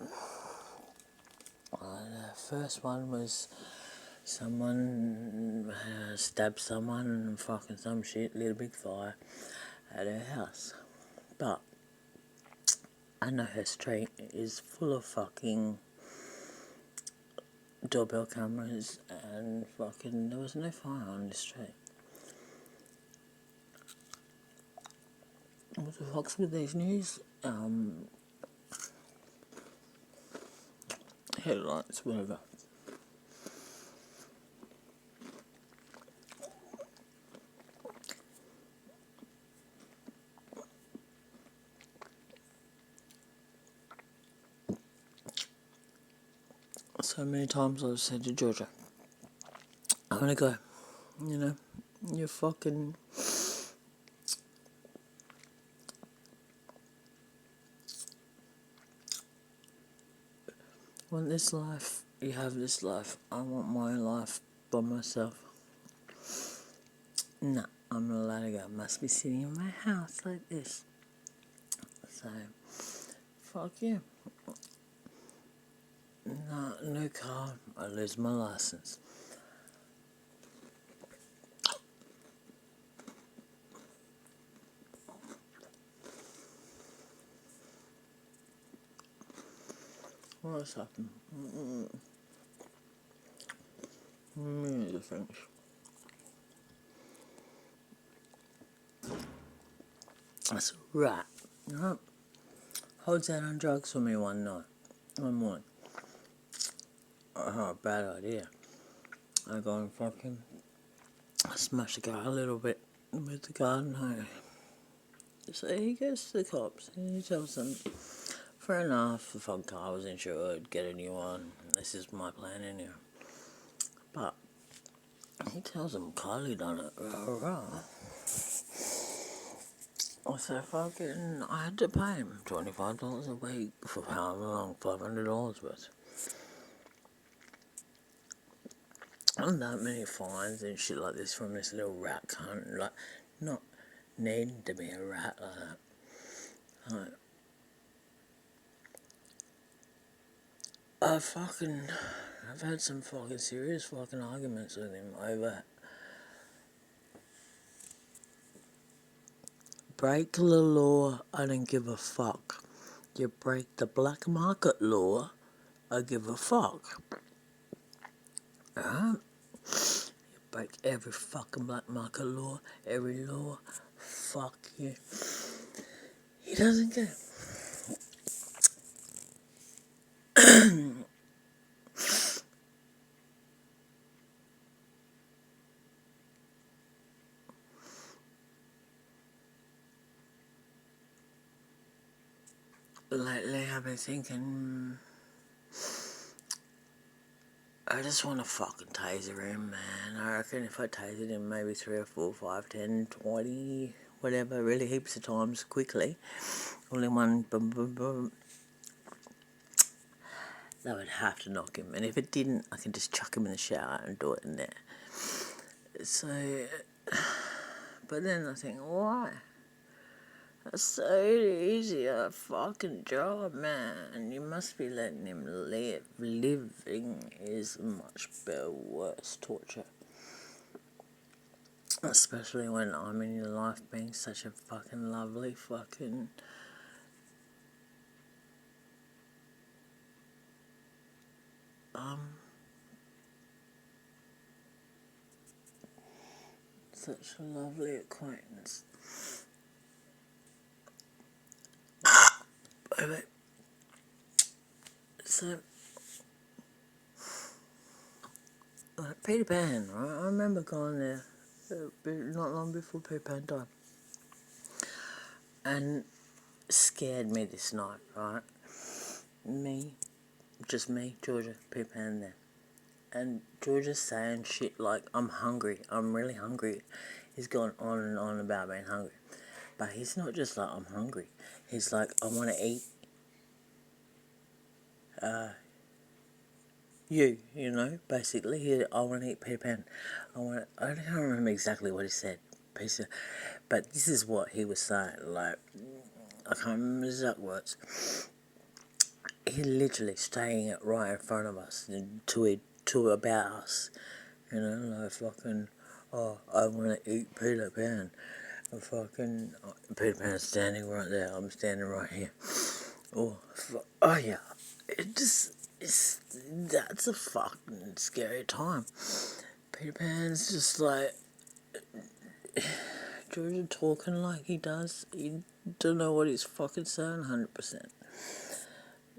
[SPEAKER 1] The first one was someone stabbed someone and fucking some shit, lit a big fire at her house. But I know her street is full of fucking doorbell cameras and fucking there was no fire on the street. What the fuck's with these news? Headlights, whatever. So many times I've said to Georgia, I'm gonna go, you know, you fucking... want this life, you have this life, I want my life by myself. Nah, I'm not allowed to go, I must be sitting in my house like this. So, fuck you. Nah, no car, I lose my license. What's happened? Many things. That's a rat. Right. Holds out on drugs for me one morning. Bad idea. I go and fucking smash the guy a little bit with the garden hose. So he goes to the cops and he tells them, fair enough, the fucking car was insured, get a new one, this is my plan anyway. But he tells them Kylie done it, rah. So fucking, I had to pay him $25 a week for how long, $500 worth. And that many fines and shit like this from this little rat cunt, like, not needing to be a rat like that. Like, I've had some fucking serious fucking arguments with him over break the law, I don't give a fuck. You break the black market law, I give a fuck. You break every fucking black market law, every law, fuck you. He doesn't care. Lately I've been thinking, I just want to fucking taser him, man. I reckon if I tasered him maybe 3 or 4, 5, 10, 20, whatever, really heaps of times quickly, all in one boom, boom, boom, that would have to knock him. And if it didn't, I can just chuck him in the shower and do it in there. So, but then I think, why? That's so easy a fucking job, man. You must be letting him live. Living is much better, worse torture. Especially when I'm in your life being such a fucking lovely fucking... such a lovely acquaintance. So, like Peter Pan, right? I remember going there not long before Peter Pan died. And scared me this night, right? Just me, Georgia, Peter Pan there. And Georgia's saying shit like, I'm hungry, I'm really hungry. He's gone on and on about being hungry. But he's not just like, I'm hungry. He's like, I want to eat you know, basically. I want to eat Peter Pan. I don't remember exactly what he said. But this is what he was saying. Like, I can't remember the exact words. He literally staying right in front of us to about us. You know, like fucking, oh, I want to eat Peter Pan. Peter Pan's standing right there. I'm standing right here. Oh yeah. That's a fucking scary time. Peter Pan's just like, Georgia talking like he does. You don't know what he's fucking saying 100%.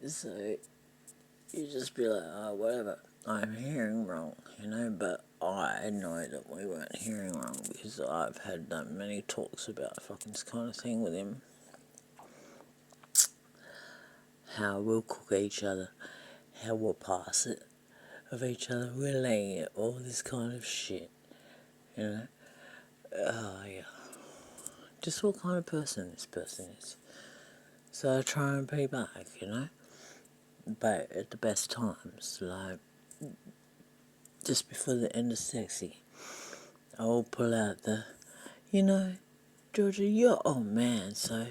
[SPEAKER 1] So, you just be like, oh, whatever. I'm hearing wrong, you know, but I know that we weren't hearing wrong because I've had that many talks about fucking this kind of thing with him. How we'll cook each other, how we'll pass it of each other, we're laying it, all this kind of shit, you know. Oh, yeah. Just what kind of person this person is. So I try and be back, you know. But at the best times, like, just before the end of sexy, I'll pull out the, you know, Georgia, you're old man, so,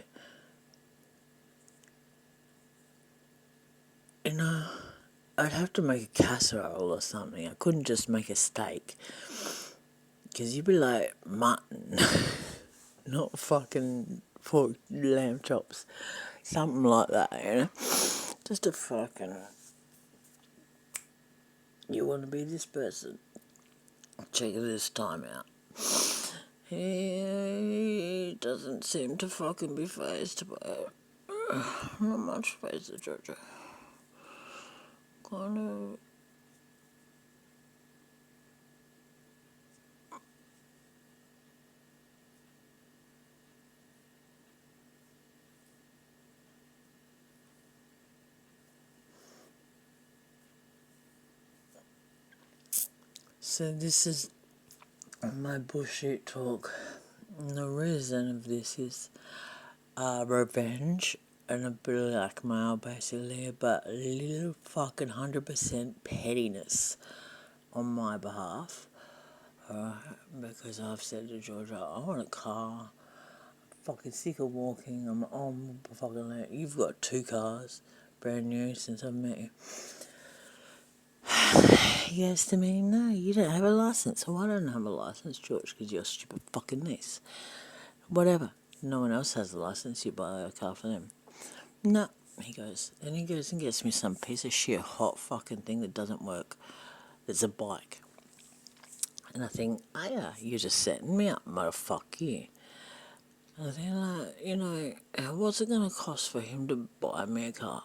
[SPEAKER 1] you know, I'd have to make a casserole or something. I couldn't just make a steak. Because you'd be like, mutton, not fucking pork lamb chops. Something like that, you know? Just a fucking, you want to be this person. Check this time out. He doesn't seem to fucking be phased by it. Not much phased of Georgia. Kind of. So this is my bullshit talk. And the reason of this is revenge and a bit of blackmail basically, but a little fucking 100% pettiness on my behalf. Because I've said to Georgia, I want a car. I'm fucking sick of walking. I'm on fucking land. You've got 2 cars, brand new since I've met you. He goes to me, no, you don't have a license. So I don't have a license, George, because you're a stupid fucking niece. Whatever. No one else has a license. You buy a car for them. No, he goes. And he goes and gets me some piece of shit hot fucking thing that doesn't work. It's a bike. And I think, oh yeah, you're just setting me up, motherfucker. You. And I think, like, you know, what's it going to cost for him to buy me a car?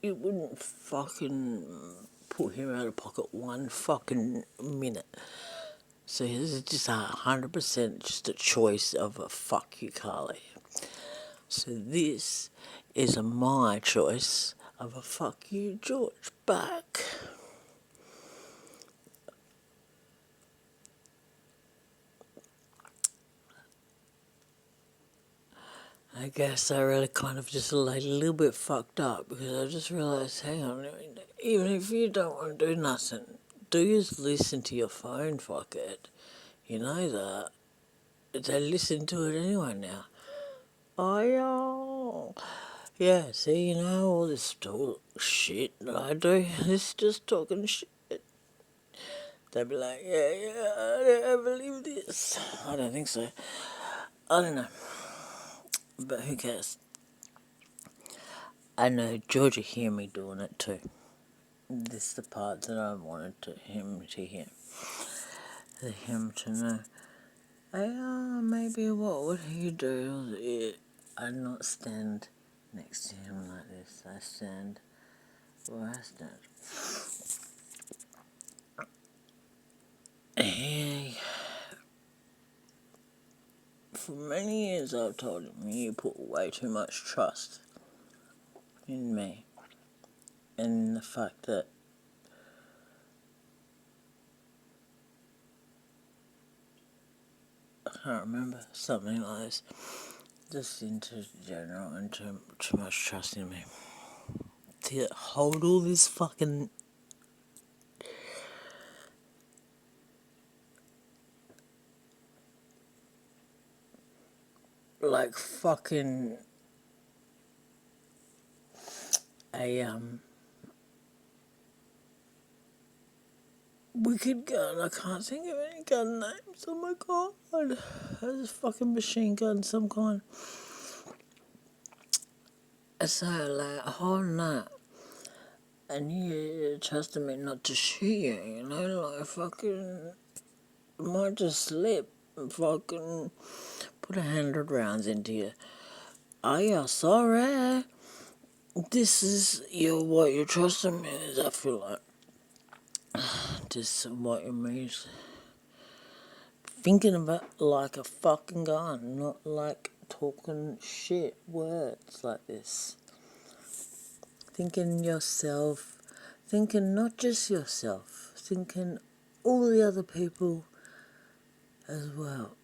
[SPEAKER 1] It wouldn't fucking put him out of pocket one fucking minute. So this is just 100% just a choice of a fuck you, Carly. So this is my choice of a fuck you, George, back. I guess I really kind of just like a little bit fucked up because I just realised, hang on, even if you don't want to do nothing, do just listen to your phone, fuck it. You know that. They listen to it anyway now. Oh, yeah, see, you know, all this shit that I do, it's just talking shit. They'd be like, yeah, I don't believe this. I don't think so. I don't know. But who cares? I know Georgia hear me doing it too. This is the part that I wanted him to hear. For him to know. Maybe what would he do? I'd not stand next to him like this. I stand where I stand. Hey, for many years I've told him, you put way too much trust in me. And the fact that can't remember. Something like this. Just into general and too much trust in me. To hold all this fucking like fucking a wicked gun. I can't think of any gun names. Oh my god. That's a fucking machine gun, some kind. So like holding that and you trusting me not to shoot you, you know, like fucking might just slip and fucking put 100 rounds into you. Oh yeah, sorry. This is what you're trusting me is. I feel like this is what it means. Thinking about like a fucking gun, not like talking shit words like this. Thinking yourself, thinking not just yourself, thinking all the other people as well.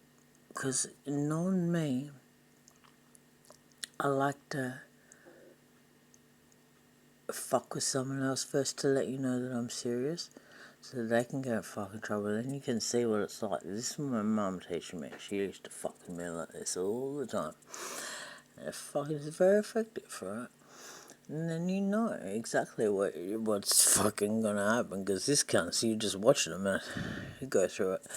[SPEAKER 1] Because knowing me, I like to fuck with someone else first to let you know that I'm serious, so they can get in fucking trouble. Then you can see what it's like. This is my mum teaching me. She used to fucking me like this all the time. And it's very effective, right? And then you know exactly what's fucking gonna happen, because this cunt, so you just watching them and you go through it.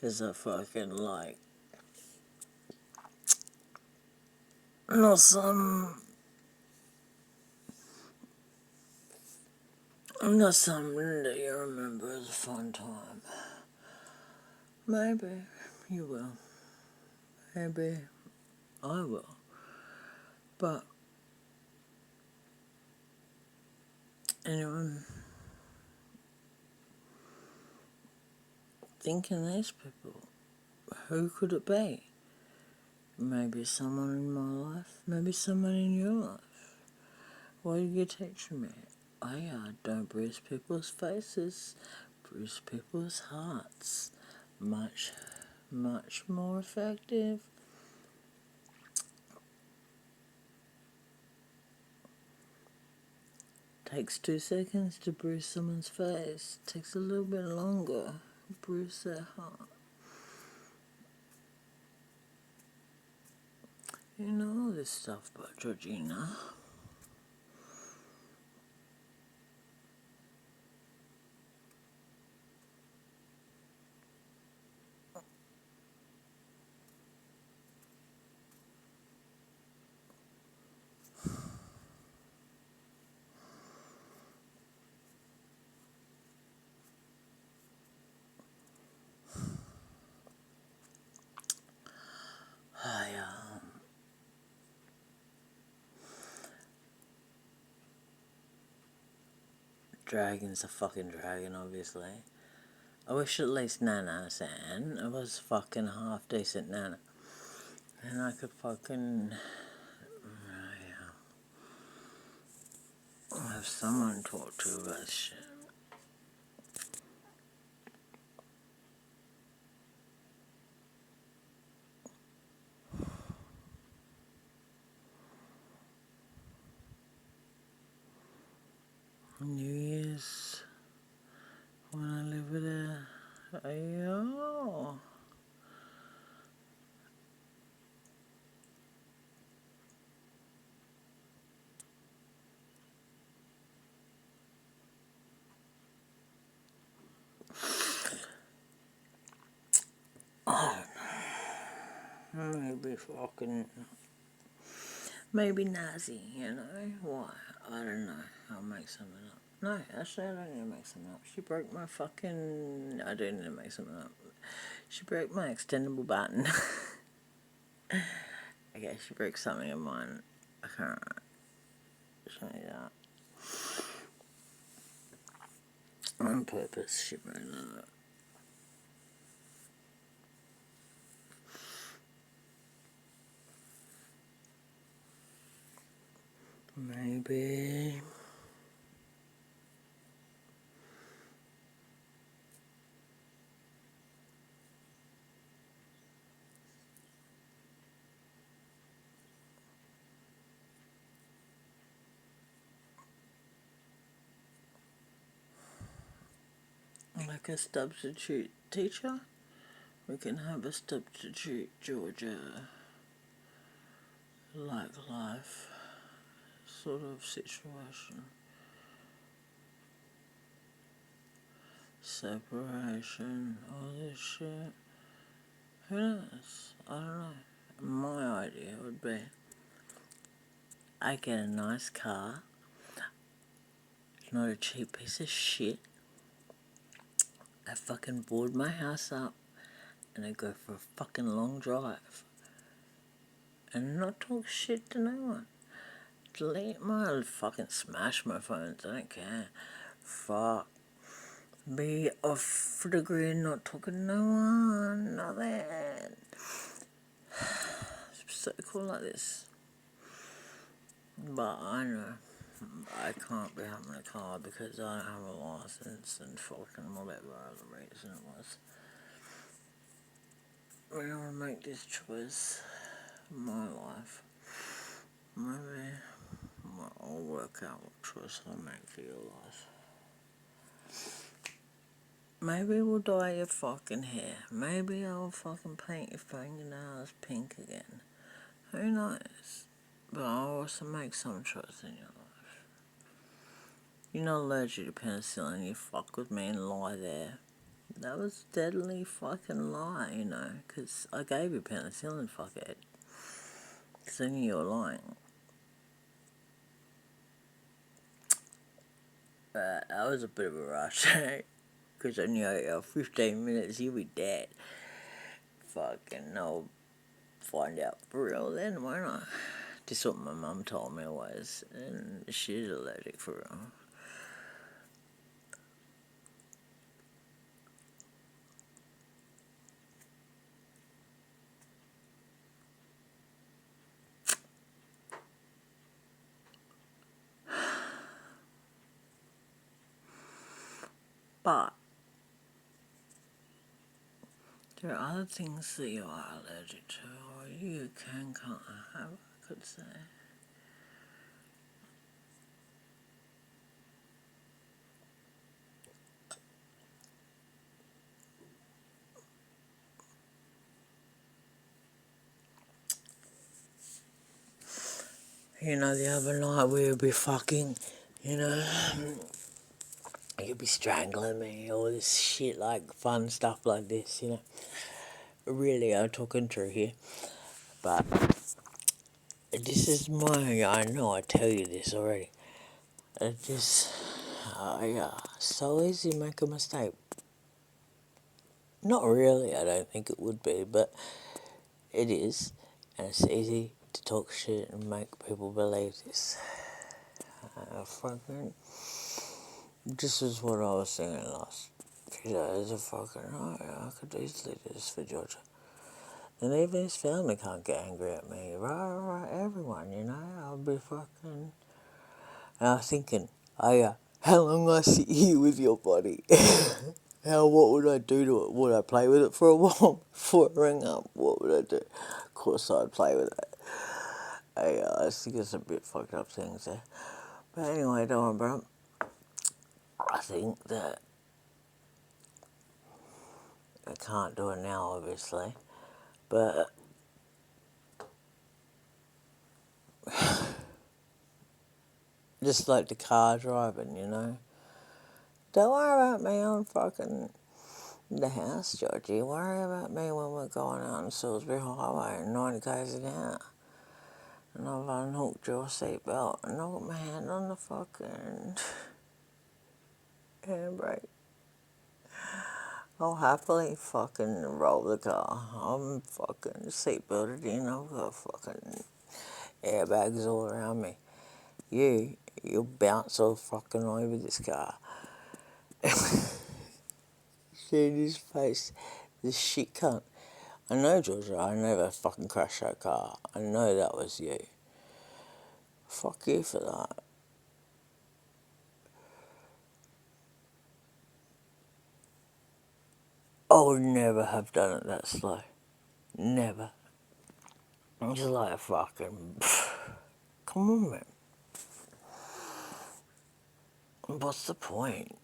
[SPEAKER 1] It's a fucking like, not some, not something that you remember as a fun time. Maybe you will. Maybe I will. But anyway, thinking these people, who could it be? Maybe someone in my life, maybe someone in your life. What are you teaching me? Don't bruise people's faces, bruise people's hearts. Much, much more effective. Takes 2 seconds to bruise someone's face. Takes a little bit longer to bruise their heart. You know all this stuff about Georgina. Dragon's a fucking dragon, obviously. I wish at least Nana San was fucking half decent Nana. And I could fucking have someone talk to about this shit. New Year's when I live with her. Ayo. Maybe fucking, maybe Nazi, you know? Why? I don't know. I'll make something up. No, actually I don't need to make something up. She broke my fucking, I do need to make something up. She broke my extendable button. Okay, she broke something of mine. I can't show you that. On purpose, she broke that. Maybe. like a substitute teacher. We can have a substitute Georgia like life sort of situation. Separation, all this shit. Who knows? I don't know. My idea would be I get a nice car, not a cheap piece of shit. I fucking board my house up and I go for a fucking long drive and not talk shit to no one. Delete my fucking smash my phones, I don't care. Fuck. Be off the grid, not talking to no one, nothing. It's so cool like this. But I know I can't be having a car because I don't have a license and fucking whatever other reason it was. When I want to make this choice in my life, maybe I'll work out what choice I'll make for your life. Maybe we'll dye your fucking hair. Maybe I'll fucking paint your fingernails pink again. Who knows? But I'll also make some choice in your life. You're not allergic to penicillin, you fuck with me and lie there. That was deadly fucking lie, you know, because I gave you penicillin, fuckhead. Because I knew you were lying. But that was a bit of a rush, eh? Because I knew in 15 minutes you'll be dead. Fucking I'll find out for real then, won't I? Just what my mum told me always, and she's allergic for real. But there are other things that you are allergic to, or you can't have, I could say. You know, the other night we would be fucking, you know, you'd be strangling me, all this shit, like fun stuff like this, you know. Really, I'm talking true here. But this is I know I tell you this already. It just, so easy to make a mistake. Not really, I don't think it would be, but it is. And it's easy to talk shit and make people believe this. Fucking, this is what I was thinking last few days. I could easily do this for Georgia. And even his family can't get angry at me. Right, everyone, you know, I'll be fucking... And I was thinking, how long I sit here with your body? What would I do to it? Would I play with it for a while before it rang up? What would I do? Of course I'd play with it. I think it's a bit fucked up things there. But anyway, don't worry about it. I think that I can't do it now, obviously. But just like the car driving, you know. Don't worry about me on fucking the house, Georgie. Worry about me when we're going out on Salisbury Highway at 90 k's an hour. And I've unhooked your seatbelt and I've got my hand on the fucking handbrake. I'll happily fucking roll the car. I'm fucking seatbelted in. I've got fucking airbags all around me. You'll bounce all fucking over this car. See his face, this shit cunt. I know, Georgia, I never fucking crashed that car. I know that was you. Fuck you for that. I would never have done it that slow. Never. I'm just like a fucking... Come on, man. What's the point?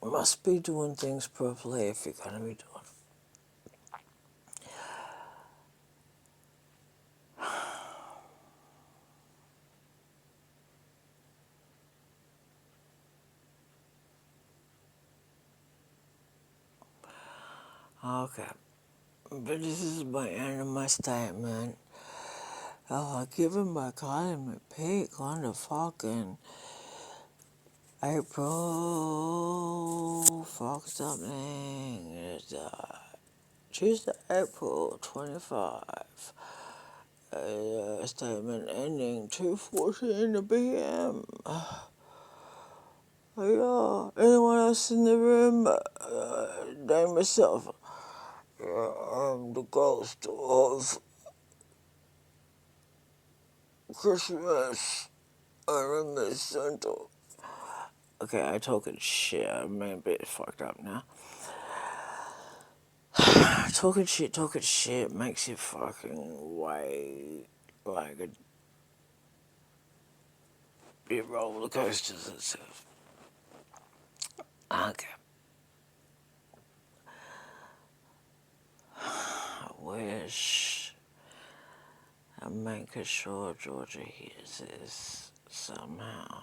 [SPEAKER 1] Must be doing things properly if you're gonna be doing. Okay, but this is my end of my statement. Given my climate peak on the fucking April fuck something. It's Tuesday, April 25. Statement ending 2:14 p.m. Anyone else in the room? Name myself. I'm the ghost of Christmas. I'm in the center. Okay, I talking shit. I'm a bit fucked up now. Talking shit makes you fucking way like a bit roller coasters itself. Okay. I wish I'm making sure Georgia hears this somehow.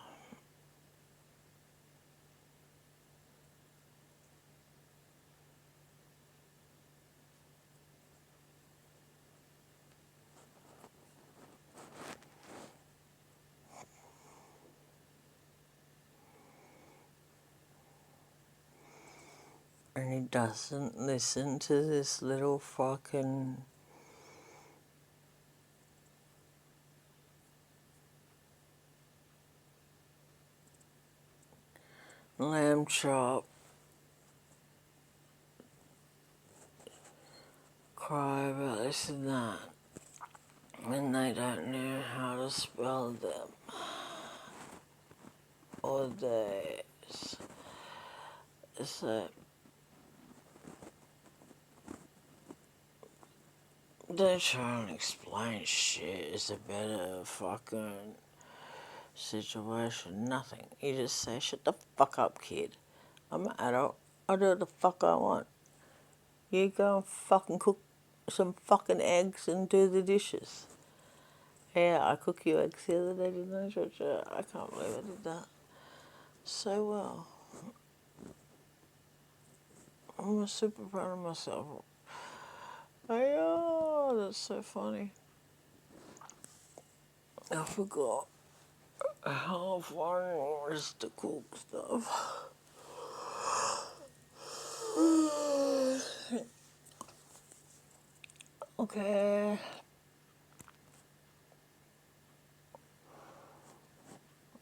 [SPEAKER 1] And he doesn't listen to this little fucking lamb chop cry about this and that. And they don't know how to spell them. Or theirs. It's like they try and explain shit. It's a better fucking situation. Nothing. You just say, shut the fuck up, kid. I'm an adult. I do what the fuck I want. You go and fucking cook some fucking eggs and do the dishes. Yeah, I cooked you eggs the other day, didn't I, Georgia? I can't believe I did that so well. I'm super proud of myself. That's so funny. I forgot how fun it was to cook stuff. Okay.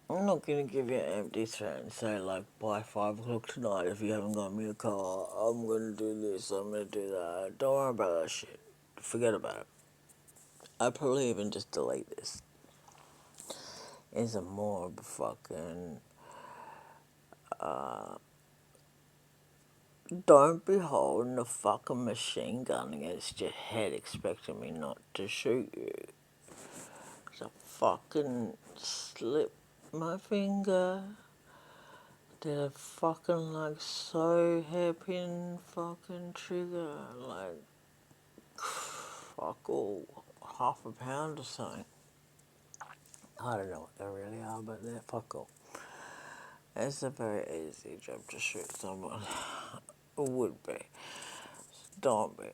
[SPEAKER 1] I'm not gonna give you an empty threat and say like by 5 o'clock tonight if you haven't got me a car, I'm gonna do this, I'm gonna do that. Don't worry about that shit. Forget about it. I'd probably even just delete this. It's a more of a fucking don't be holding a fucking machine gun against your head expecting me not to shoot you. So fucking slip my finger. Did a fucking like so hairpin fucking trigger like fuck all half a pound or something. I don't know what they really are, but they're fuck all. It's a very easy job to shoot someone. It would be. Don't be.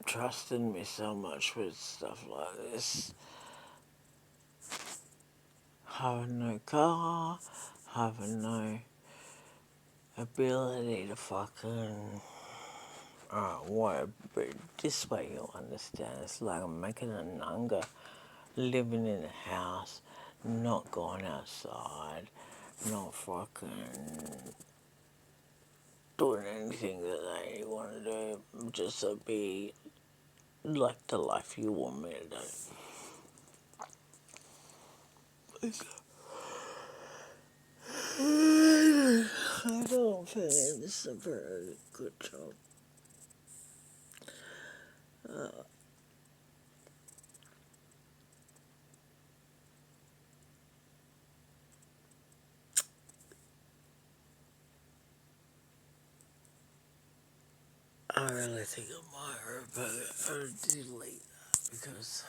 [SPEAKER 1] Trusting me so much with stuff like this. Having no car, having no ability to fucking. What? But this way you'll understand. It's like I'm making a nunga, living in a house, not going outside, not fucking doing anything that they want to do, just to be like the life you want me to do. I don't think this is a very good job. really think I might, but I'll delete that because